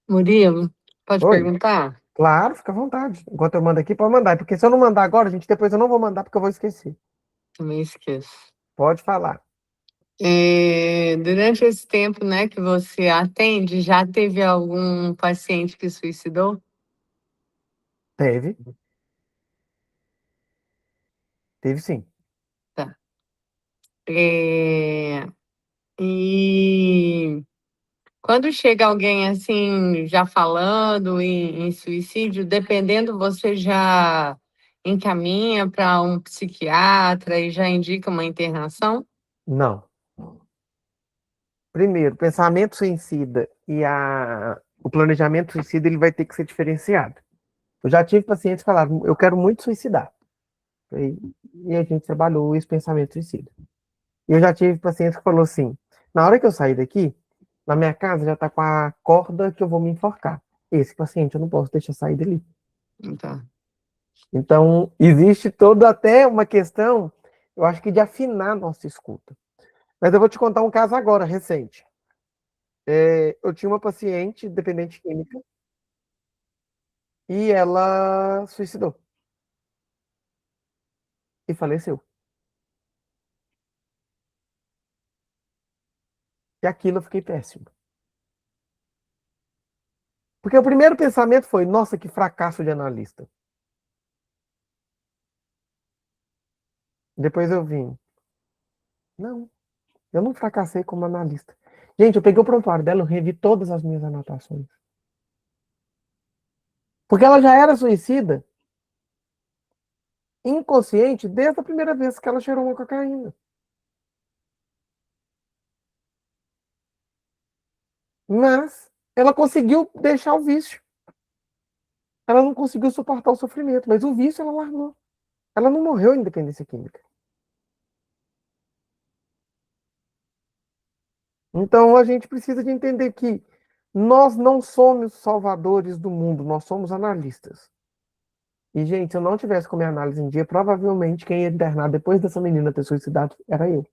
Murilo, pode Oi? perguntar? Claro, fica à vontade. Enquanto eu mando aqui, pode mandar. Porque se eu não mandar agora, gente, depois eu não vou mandar porque eu vou esquecer. Também esqueço. Pode falar. Durante esse tempo, né, que você atende, já teve algum paciente que suicidou? Teve, teve sim. Tá. É, e quando chega alguém assim, já falando em suicídio, dependendo, você já encaminha para um psiquiatra e já indica uma internação? Não. Primeiro, pensamento suicida e o planejamento suicida ele vai ter que ser diferenciado. Eu já tive pacientes que falaram, eu quero muito suicidar. E, e a gente trabalhou esse pensamento suicida. E eu já tive pacientes que falou assim, na hora que eu sair daqui, na minha casa já tá com a corda que eu vou me enforcar. Esse paciente eu não posso deixar sair dali. Tá. Então, existe toda até uma questão, eu acho que de afinar nossa escuta. Mas eu vou te contar um caso agora, recente. Eu tinha uma paciente dependente química e ela suicidou e faleceu. E aquilo eu fiquei péssimo. Porque o primeiro pensamento foi, nossa, que fracasso de analista. Depois eu vim, não, eu não fracassei como analista. Gente, eu peguei o prontuário dela, eu revi todas as minhas anotações. Porque ela já era suicida, inconsciente, desde a primeira vez que ela cheirou uma cocaína. Mas ela conseguiu deixar o vício. Ela não conseguiu suportar o sofrimento, mas o vício ela largou. Ela não morreu em dependência química. Então a gente precisa de entender que nós não somos salvadores do mundo, nós somos analistas. E, gente, se eu não tivesse com minha análise em dia, provavelmente quem ia internar depois dessa menina ter suicidado era eu.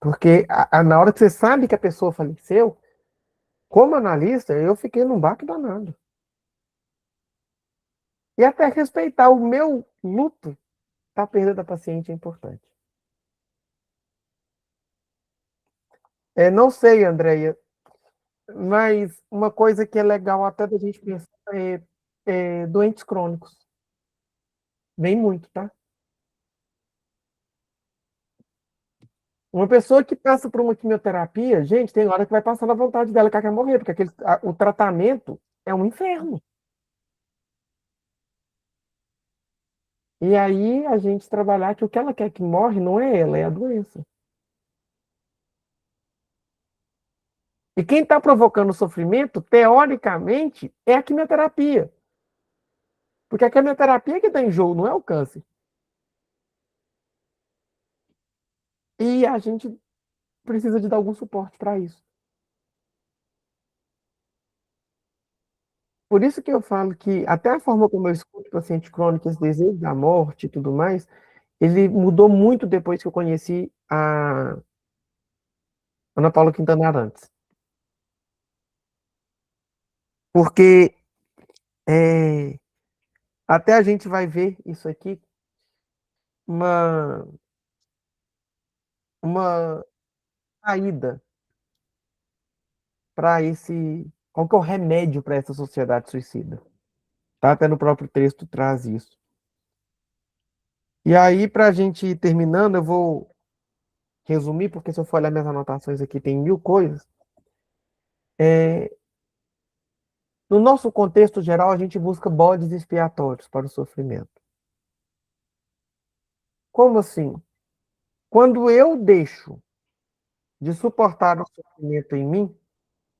Porque na hora que você sabe que a pessoa faleceu, como analista, eu fiquei num baque danado. E até respeitar o meu luto da perda da paciente é importante. Não sei, Andréia, mas uma coisa que é legal até da gente pensar é doentes crônicos. Vem muito, tá? Uma pessoa que passa por uma quimioterapia, gente, tem hora que vai passar na vontade dela que ela quer morrer, porque o tratamento é um inferno. E aí a gente trabalhar que o que ela quer que morre não é ela, é a doença. E quem está provocando o sofrimento, teoricamente, é a quimioterapia. Porque a quimioterapia que dá enjoo, não é o câncer. E a gente precisa de dar algum suporte para isso. Por isso que eu falo que até a forma como eu escuto paciente crônico, esse desejo da morte e tudo mais, ele mudou muito depois que eu conheci a Ana Paula Quintana Arantes. Porque é, até a gente vai ver isso aqui, uma, uma saída para esse. Qual que é o remédio para essa sociedade suicida? Tá? Até no próprio texto traz isso. E aí, para a gente ir terminando, eu vou resumir, porque se eu for olhar minhas anotações aqui, tem mil coisas. É, no nosso contexto geral, a gente busca bodes expiatórios para o sofrimento. Como assim? Quando eu deixo de suportar o sofrimento em mim,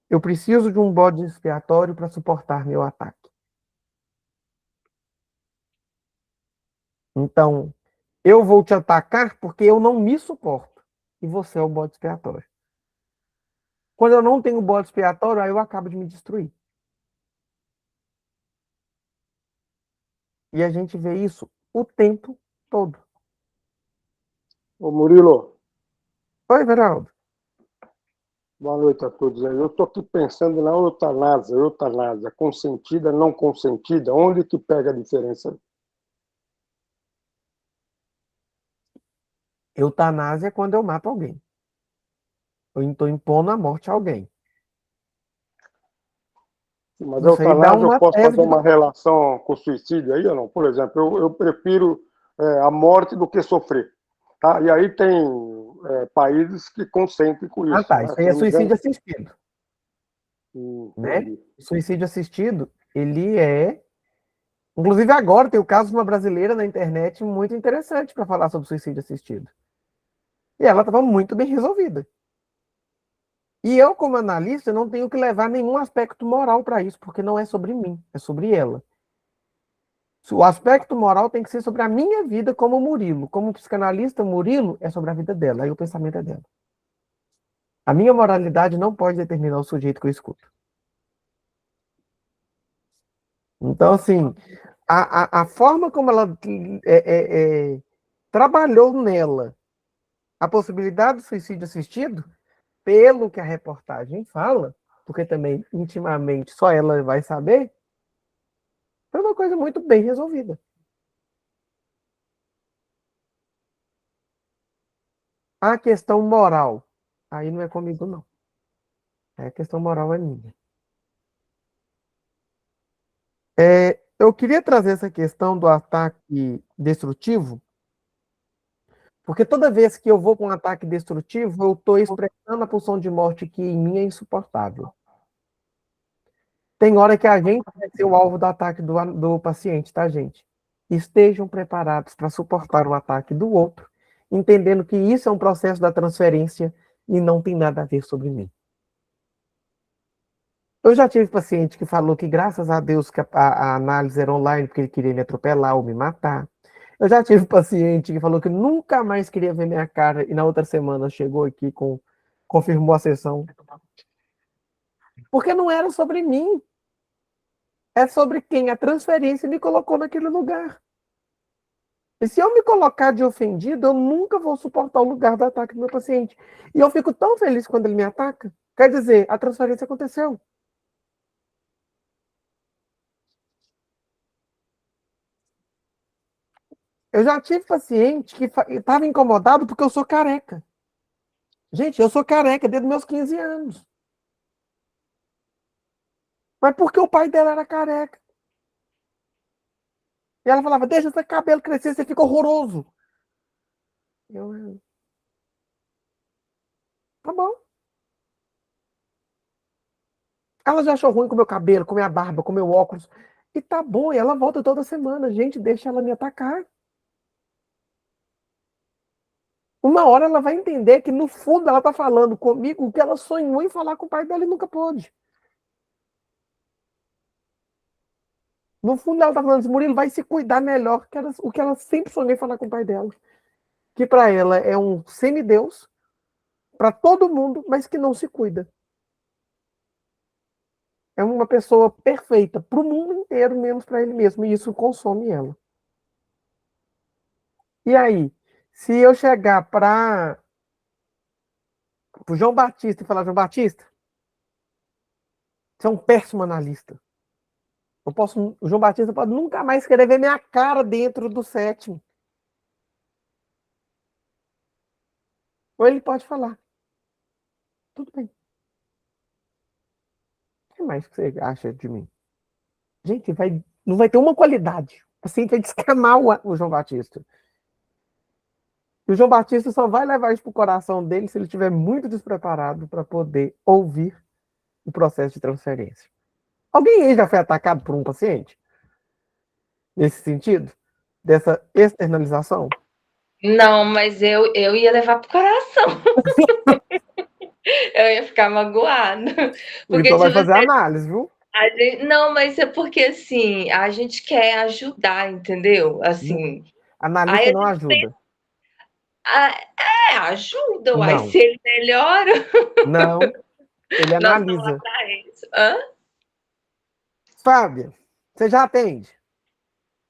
eu preciso de um bode expiatório para suportar meu ataque. Então, eu vou te atacar porque eu não me suporto. E você é o bode expiatório. Quando eu não tenho bode expiatório, aí eu acabo de me destruir. E a gente vê isso o tempo todo. Ô Murilo, Oi, Veraldo. boa noite a todos aí. Eu estou aqui pensando na eutanásia, consentida, não consentida. Onde que pega a diferença? Eutanásia é quando eu mato alguém. Eu estou impondo a morte a alguém. Mas a Isso aí dá eutanásia eu uma posso tese fazer de... uma relação com o suicídio aí ou não? Por exemplo, eu prefiro a morte do que sofrer. Tá? E aí tem países que consentem com Ah, isso. tá. Né? Isso Se aí é não me engano, suicídio assistido, né? entendi. O suicídio assistido, ele é... Inclusive agora tem o caso de uma brasileira na internet muito interessante para falar sobre suicídio assistido. E ela estava muito bem resolvida. E eu, como analista, não tenho que levar nenhum aspecto moral para isso, porque não é sobre mim, é sobre ela. O aspecto moral tem que ser sobre a minha vida como Murilo. Como psicanalista, Murilo é sobre a vida dela, aí o pensamento é dela. A minha moralidade não pode determinar o sujeito que eu escuto. Então, assim, a forma como ela trabalhou nela a possibilidade do suicídio assistido, pelo que a reportagem fala, porque também intimamente só ela vai saber, foi uma coisa muito bem resolvida. A questão moral, aí não é comigo, não. A questão moral é minha. Eu queria trazer essa questão do ataque destrutivo, porque toda vez que eu vou com um ataque destrutivo, eu estou expressando a pulsão de morte que em mim é insuportável. Tem hora que a gente vai ser o alvo do ataque do paciente, tá, gente? Estejam preparados para suportar o ataque do outro, entendendo que isso é um processo da transferência e não tem nada a ver sobre mim. Eu já tive paciente que falou que, graças a Deus, que a análise era online porque ele queria me atropelar ou me matar. Eu já tive paciente que falou que nunca mais queria ver minha cara e na outra semana chegou aqui confirmou a sessão. Porque não era sobre mim. É sobre quem a transferência me colocou naquele lugar. E se eu me colocar de ofendido, eu nunca vou suportar o lugar do ataque do meu paciente. E eu fico tão feliz quando ele me ataca. Quer dizer, a transferência aconteceu. Eu já tive paciente que estava incomodado porque eu sou careca. Gente, eu sou careca desde meus 15 anos. Mas porque o pai dela era careca. E ela falava, deixa esse cabelo crescer, você fica horroroso. Tá bom. Ela já achou ruim com o meu cabelo, com minha barba, com meu óculos. E tá bom, e ela volta toda semana. Gente, deixa ela me atacar. Uma hora ela vai entender que, no fundo, ela tá falando comigo o que ela sonhou em falar com o pai dela e nunca pôde. No fundo, ela tá falando assim, Murilo, vai se cuidar melhor, que o que ela sempre sonhou em falar com o pai dela. Que para ela é um semideus, para todo mundo, mas que não se cuida. É uma pessoa perfeita para o mundo inteiro, menos para ele mesmo, e isso consome ela. E aí, se eu chegar para o João Batista e falar, João Batista, você é um péssimo analista. O João Batista pode nunca mais querer ver minha cara dentro do sétimo. Ou ele pode falar, tudo bem. O que mais que você acha de mim? Gente, não vai ter uma qualidade. Assim, vai descamar o João Batista. E o João Batista só vai levar isso pro coração dele se ele estiver muito despreparado para poder ouvir o processo de transferência. Alguém aí já foi atacado por um paciente? Nesse sentido? Dessa externalização? Não, mas eu ia levar pro coração. Eu ia ficar magoada. Porque, Então vai tipo fazer assim, análise, viu? não, mas é porque assim, a gente quer ajudar, entendeu? Assim, aí Analista a não gente ajuda. ajuda, uai, Não, se ele melhora, não, ele nós estamos lá analisa. pra isso. Hã? Fábia, você já atende?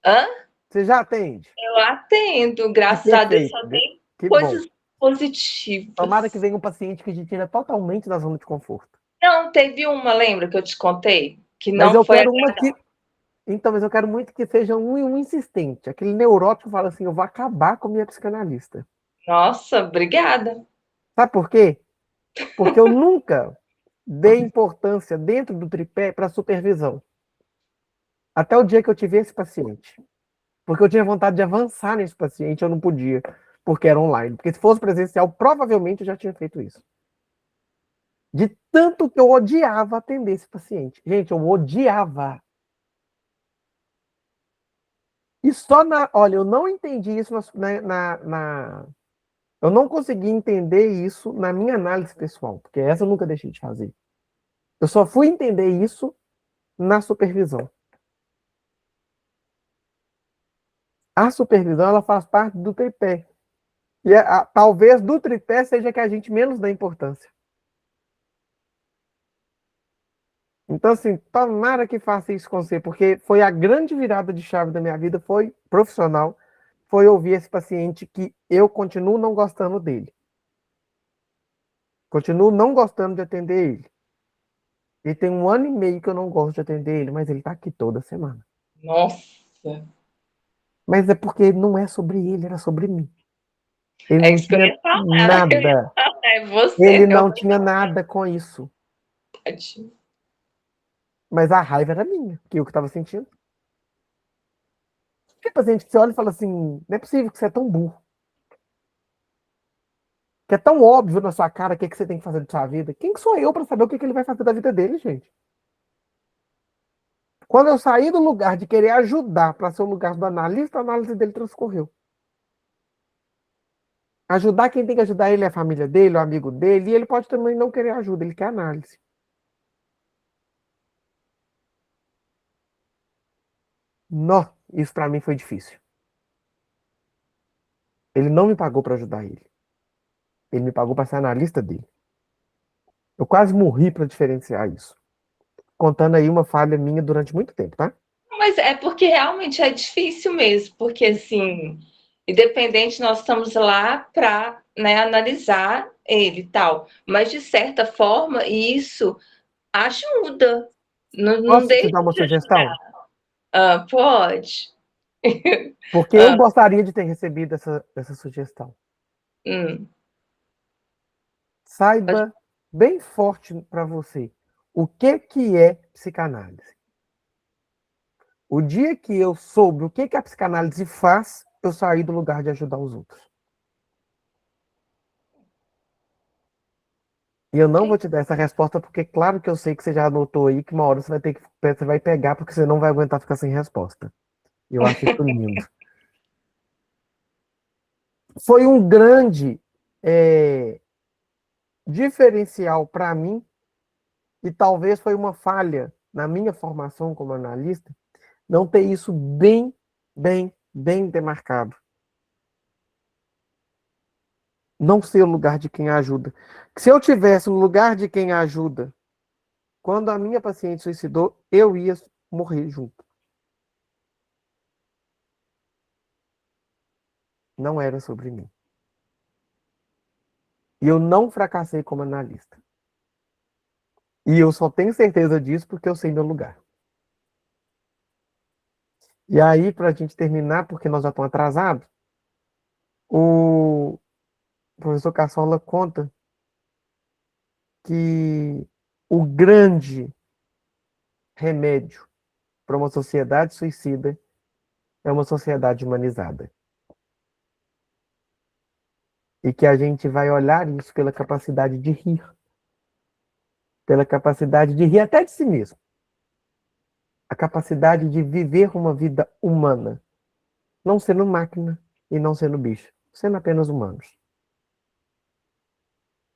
Hã? Você já atende? Eu atendo, Que graças a Deus perfeito. só tem Que bom. coisas Tomara que positivas. venha um paciente que te tira totalmente da zona de conforto. Não, teve uma, lembra que eu te contei? Que Mas não eu foi quero uma agradável. que. Então, mas eu quero muito que seja um insistente. Aquele neurótico que fala assim: eu vou acabar com a minha psicanalista. Nossa, obrigada. Sabe por quê? Porque eu nunca dei importância dentro do tripé para supervisão. Até o dia que eu tive esse paciente. Porque eu tinha vontade de avançar nesse paciente, eu não podia, porque era online. Porque se fosse presencial, provavelmente eu já tinha feito isso. De tanto que eu odiava atender esse paciente. Gente, eu odiava. E só na. Olha, eu não entendi isso eu não consegui entender isso na minha análise pessoal, porque essa eu nunca deixei de fazer. Eu só fui entender isso na supervisão. A supervisão, ela faz parte do tripé. E talvez do tripé seja que a gente menos dá importância. Então, assim, tomara que faça isso com você, porque foi a grande virada de chave da minha vida, foi profissional, foi ouvir esse paciente que eu continuo não gostando dele. Continuo não gostando de atender ele. E tem 1 ano e meio que eu não gosto de atender ele, mas ele tá aqui toda semana. Nossa, Mas é porque não é sobre ele, era sobre mim. Ele é não isso que eu tinha ia falar. nada. É você, Ele meu não tinha nada com isso. pet. Mas a raiva era minha, que eu que estava sentindo. Tem paciente que você olha e fala assim, não é possível que você é tão burro. Que é tão óbvio na sua cara o que você tem que fazer de sua vida. Quem que sou eu para saber o que ele vai fazer da vida dele, gente? Quando eu saí do lugar de querer ajudar para ser o lugar do analista, a análise dele transcorreu. Ajudar quem tem que ajudar ele é a família dele, o amigo dele, e ele pode também não querer ajuda, ele quer análise. Nó, isso para mim foi difícil. Ele não me pagou para ajudar ele. Ele me pagou para ser analista dele. Eu quase morri para diferenciar isso. Contando aí uma falha minha durante muito tempo, tá? Mas é porque realmente é difícil mesmo, porque assim, independente, nós estamos lá para, né, analisar ele e tal. Mas de certa forma, isso ajuda. Não, não Posso te deixa dar uma de ajudar. sugestão? Ah, pode. Porque eu gostaria de ter recebido essa sugestão. Hum, pode. Saiba bem forte para você o que é psicanálise. O dia que eu soube o que a psicanálise faz, eu saí do lugar de ajudar os outros. E eu não vou te dar essa resposta porque, claro que eu sei que você já anotou aí que uma hora você vai pegar porque você não vai aguentar ficar sem resposta. E eu acho isso lindo. Foi um grande diferencial para mim e talvez foi uma falha na minha formação como analista não ter isso bem demarcado. Não ser o lugar de quem ajuda. Se eu tivesse no lugar de quem ajuda, quando a minha paciente suicidou, eu ia morrer junto. Não era sobre mim. E eu não fracassei como analista. E eu só tenho certeza disso porque eu sei meu lugar. E aí, para a gente terminar, porque nós já estamos atrasados, o professor Cassola conta que o grande remédio para uma sociedade suicida é uma sociedade humanizada. E que a gente vai olhar isso pela capacidade de rir. Pela capacidade de rir até de si mesmo. A capacidade de viver uma vida humana. Não sendo máquina e não sendo bicho. sendo apenas humanos.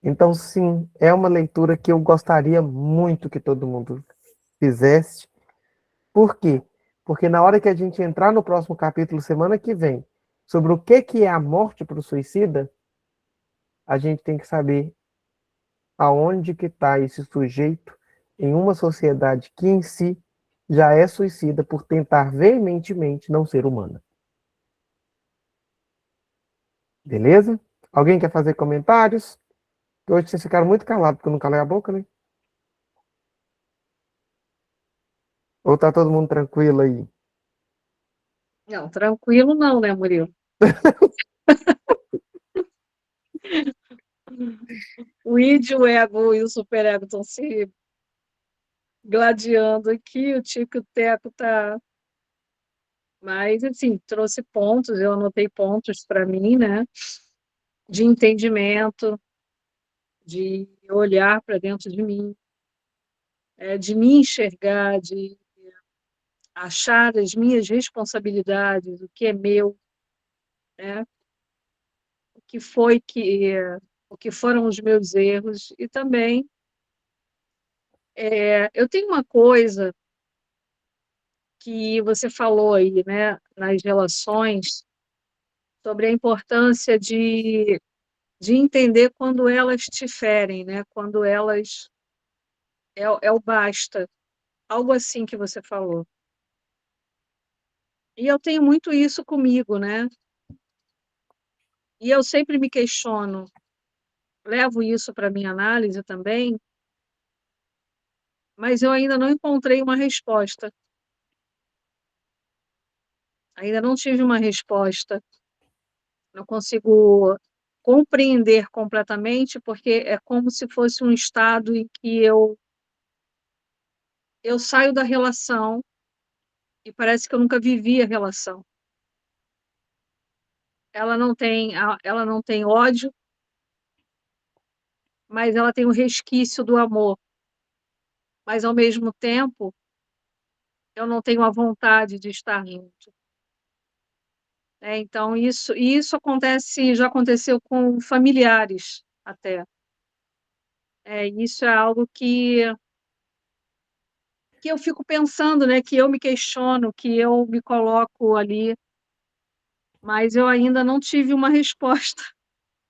Então, sim, é uma leitura que eu gostaria muito que todo mundo fizesse. Por quê? Porque na hora que a gente entrar no próximo capítulo, semana que vem, sobre o que é a morte para o suicida, a gente tem que saber aonde que está esse sujeito em uma sociedade que em si já é suicida por tentar veementemente não ser humana. Beleza? Alguém quer fazer comentários? Hoje vocês ficaram muito calados porque eu não calei a boca, né? Ou tá todo mundo tranquilo aí? Não, tranquilo não, né, Murilo? O id, o ego e o superego estão se gladiando aqui, o Tico e o Teco tá. Mas, assim, trouxe pontos, eu anotei pontos para mim, né? De entendimento, de olhar para dentro de mim, de me enxergar, de achar as minhas responsabilidades, o que é meu, né? O que foi que, o que foram os meus erros e também eu tenho uma coisa que você falou aí, né, nas relações, sobre a importância de entender quando elas te ferem, né, quando elas é o basta, algo assim que você falou. E eu tenho muito isso comigo, né? E eu sempre me questiono, levo isso para minha análise também, mas eu ainda não encontrei uma resposta. Ainda não tive uma resposta. Não consigo compreender completamente, porque é como se fosse um estado em que eu saio da relação e parece que eu nunca vivi a relação. Ela não tem ódio, mas ela tem o resquício do amor. Mas, ao mesmo tempo, eu não tenho a vontade de estar junto. Então isso acontece, já aconteceu com familiares até. Isso é algo que eu fico pensando, né, que eu me questiono, que eu me coloco ali, mas eu ainda não tive uma resposta.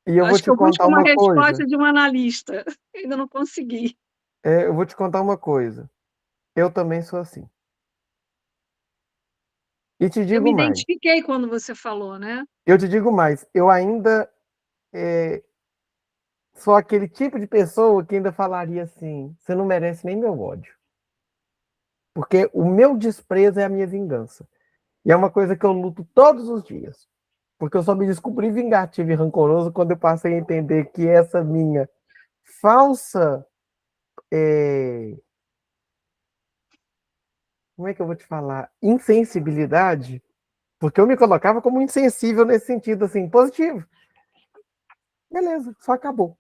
E eu vou Acho que te eu busco contar uma uma coisa. resposta de um analista, ainda não consegui. Eu vou te contar uma coisa. Eu também sou assim. E te Eu me digo mais. identifiquei quando você falou, né. Eu te digo mais. Eu ainda sou aquele tipo de pessoa que ainda falaria assim: você não merece nem meu ódio. Porque o meu desprezo é a minha vingança. E é uma coisa que eu luto todos os dias. Porque eu só me descobri vingativo e rancoroso quando eu passei a entender que essa minha falsa. Como é que eu vou te falar? Insensibilidade. Porque eu me colocava como insensível nesse sentido, assim, positivo. Beleza, só acabou.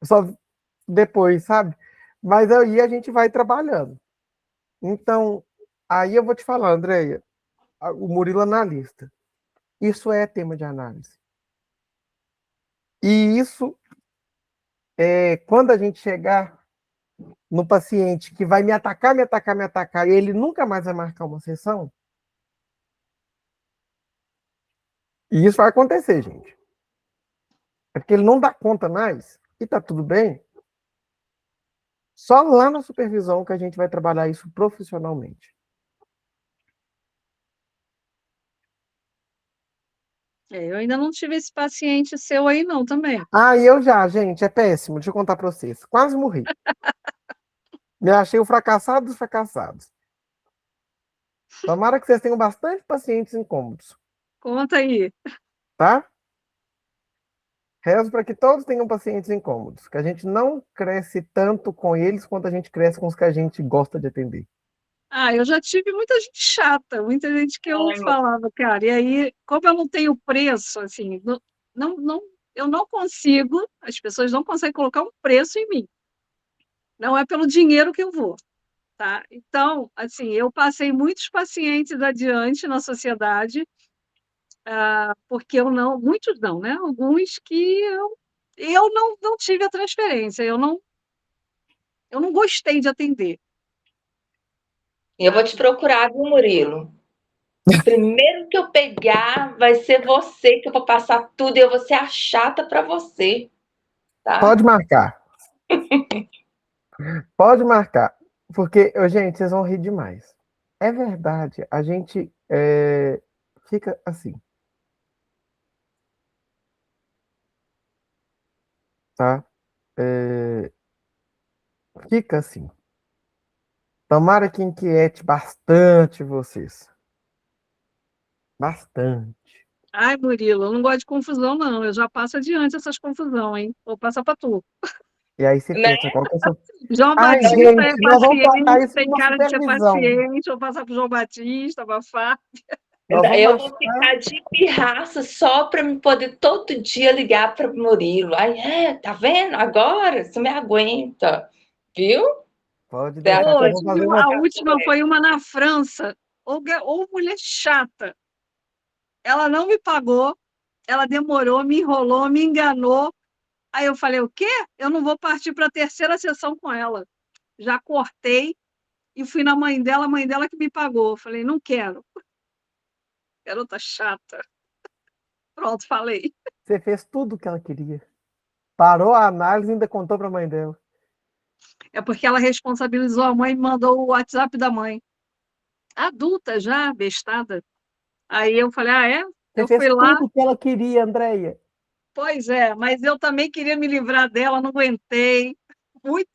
Só depois, sabe? Mas aí a gente vai trabalhando. Então, aí eu vou te falar, Andréia, o Murilo analista. Isso é tema de análise. E isso quando a gente chegar no paciente que vai me atacar, me atacar, me atacar, e ele nunca mais vai marcar uma sessão, e isso vai acontecer, gente. É porque ele não dá conta mais, e tá tudo bem. Só lá na supervisão que a gente vai trabalhar isso profissionalmente. Eu ainda não tive esse paciente seu aí não, também. E eu já, gente, é péssimo, deixa eu contar pra vocês. Quase morri. Me achei o fracassado dos fracassados. Tomara que vocês tenham bastante pacientes incômodos, Conta aí. tá? Rezo para que todos tenham pacientes incômodos, que a gente não cresce tanto com eles quanto a gente cresce com os que a gente gosta de atender. Eu já tive muita gente chata, muita gente que eu falava, cara, e aí, como eu não tenho preço, assim, eu não consigo, as pessoas não conseguem colocar um preço em mim. Não é pelo dinheiro que eu vou, tá? Então, assim, eu passei muitos pacientes adiante na sociedade, porque eu não, muitos não, né? Alguns que eu não tive a transferência, eu não gostei de atender. E eu vou te procurar, viu, Murilo? Primeiro que eu pegar, vai ser você que eu vou passar tudo e eu vou ser a chata para você, tá? Pode marcar. Pode marcar. Porque, gente, vocês vão rir demais. É verdade, a gente fica assim, tá? Fica assim. Tomara que inquiete bastante vocês. Bastante. Ai, Murilo, eu não gosto de confusão, não. Eu já passo adiante essas confusões, hein? Vou passar para tu. E aí você Né? pensa, qual que é o seu... João Ai, Batista é gente, nós vamos tratar paciente, isso tem numa cara de ser supervisão. paciente. Vou passar para o João Batista, abafar. Nós vamos Eu vou achar... ficar de pirraça só para me poder todo dia ligar para o Murilo. Aí, tá vendo? Agora você me aguenta, viu? Pode Você acha deixar que eu Hoje, vou fazer uma... a última foi uma na França. Ou mulher chata. Ela não me pagou, ela demorou, me enrolou, me enganou. Aí eu falei, o quê? Eu não vou partir para a terceira sessão com ela. Já cortei e fui na mãe dela, a mãe dela que me pagou. Eu falei, não quero. Garota chata. Pronto, falei. Você fez tudo o que ela queria. Parou a análise e ainda contou para a mãe dela. É porque ela responsabilizou a mãe e mandou o WhatsApp da mãe. Adulta já, bestada. Aí eu falei, é? Você Eu fez fui lá, tudo o que ela queria, Andréia. pois é, mas eu também queria me livrar dela, não aguentei. Muito,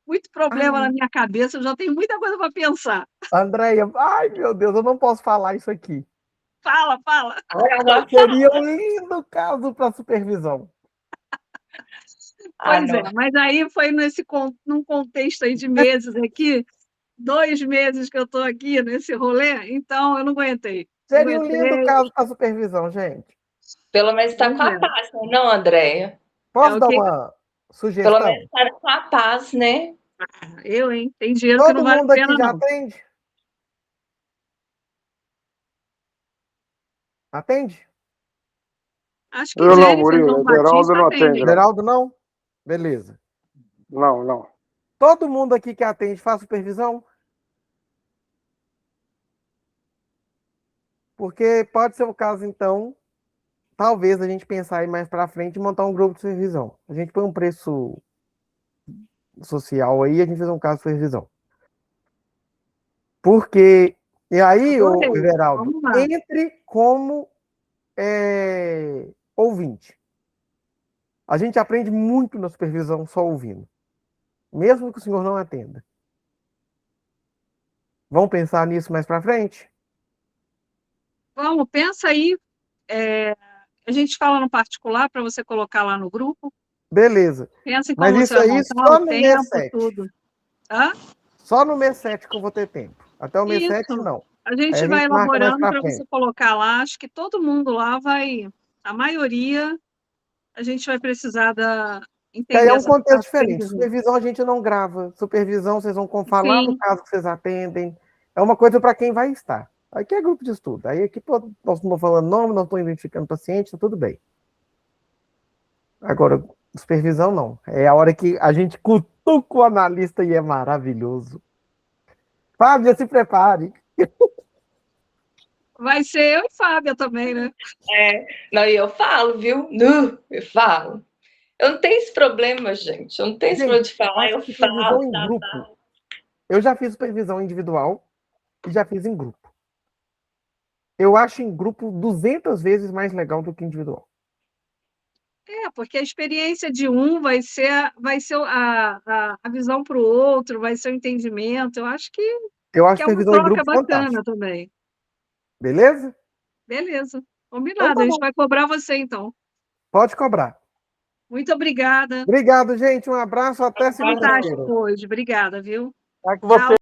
muito problema na Ai, minha cabeça, eu já tenho muita coisa para pensar. Andréia, ai, meu Deus, eu não posso falar isso aqui. Fala, fala. agora Seria um lindo caso para supervisão. Ah, Pois é, não. mas aí foi num contexto aí de meses aqui, 2 meses que eu estou aqui nesse rolê, então eu não aguentei. Não Seria um lindo aguentei. caso para supervisão, gente. Pelo menos está Pois com a é. paz, né? Não, Andréia? É Posso o dar que uma Pelo sugestão? menos está com a paz, né? eu, hein? Tem dinheiro que não Todo vale a mundo aqui pena, já não. atende? Atende? Acho que Eu não, Jennifer e Murilo. João Everaldo Batista não atende, atendem. não. Geraldo, não? Beleza. Não, não. Todo mundo aqui que atende faz supervisão? Porque pode ser o caso, então, talvez a gente pensar aí mais para frente e montar um grupo de supervisão. A gente põe um preço social aí e a gente faz um caso de supervisão. Porque, e aí, ô, Adorei. Everaldo, Vamos lá. entre como ouvinte. A gente aprende muito na supervisão só ouvindo, mesmo que o senhor não atenda. Vamos pensar nisso mais para frente? Vamos, pensa aí. A gente fala no particular para você colocar lá no grupo. Beleza. Pensa em Mas como você isso vai aí montar, só o no mês tempo, 7. tudo. Hã? Só no mês 7 que eu vou ter tempo. Até o mês 7, Isso. não. A Aí gente a vai gente marca mais elaborando para para você frente. colocar lá. Acho que todo mundo lá vai, a maioria, a gente vai precisar Que aí entender é um essa contexto diferente. supervisão. Supervisão a gente não grava. Supervisão vocês vão falar no Sim, caso que vocês atendem. É uma coisa para quem vai estar. Aqui é grupo de estudo. Aí aqui nós não estamos falando nome, nós estamos identificando paciente, tá tudo bem. Agora, supervisão não. É a hora que a gente cutuca o analista e é maravilhoso. Fábio, se prepare. vai ser eu e Fábia também, né? Não, e eu falo, viu? Eu falo. Eu não tenho esse problema, gente. Eu não tenho esse problema Gente, de falar, faço eu supervisão falo. em grupo. Eu já fiz supervisão individual e já fiz em grupo. Eu acho em grupo 200 vezes mais legal do que individual. Porque a experiência de um vai ser a visão para o outro, vai ser o entendimento. Eu acho que Eu acho é uma supervisão em troca grupo bacana fantástico. também. Beleza? Beleza, Então combinado. tá A gente bom. vai cobrar você, então. Pode cobrar. Muito obrigada. Obrigado, gente. Um abraço. Até Fantástico segunda-feira. hoje. Obrigada, viu? Tá com Tchau. você.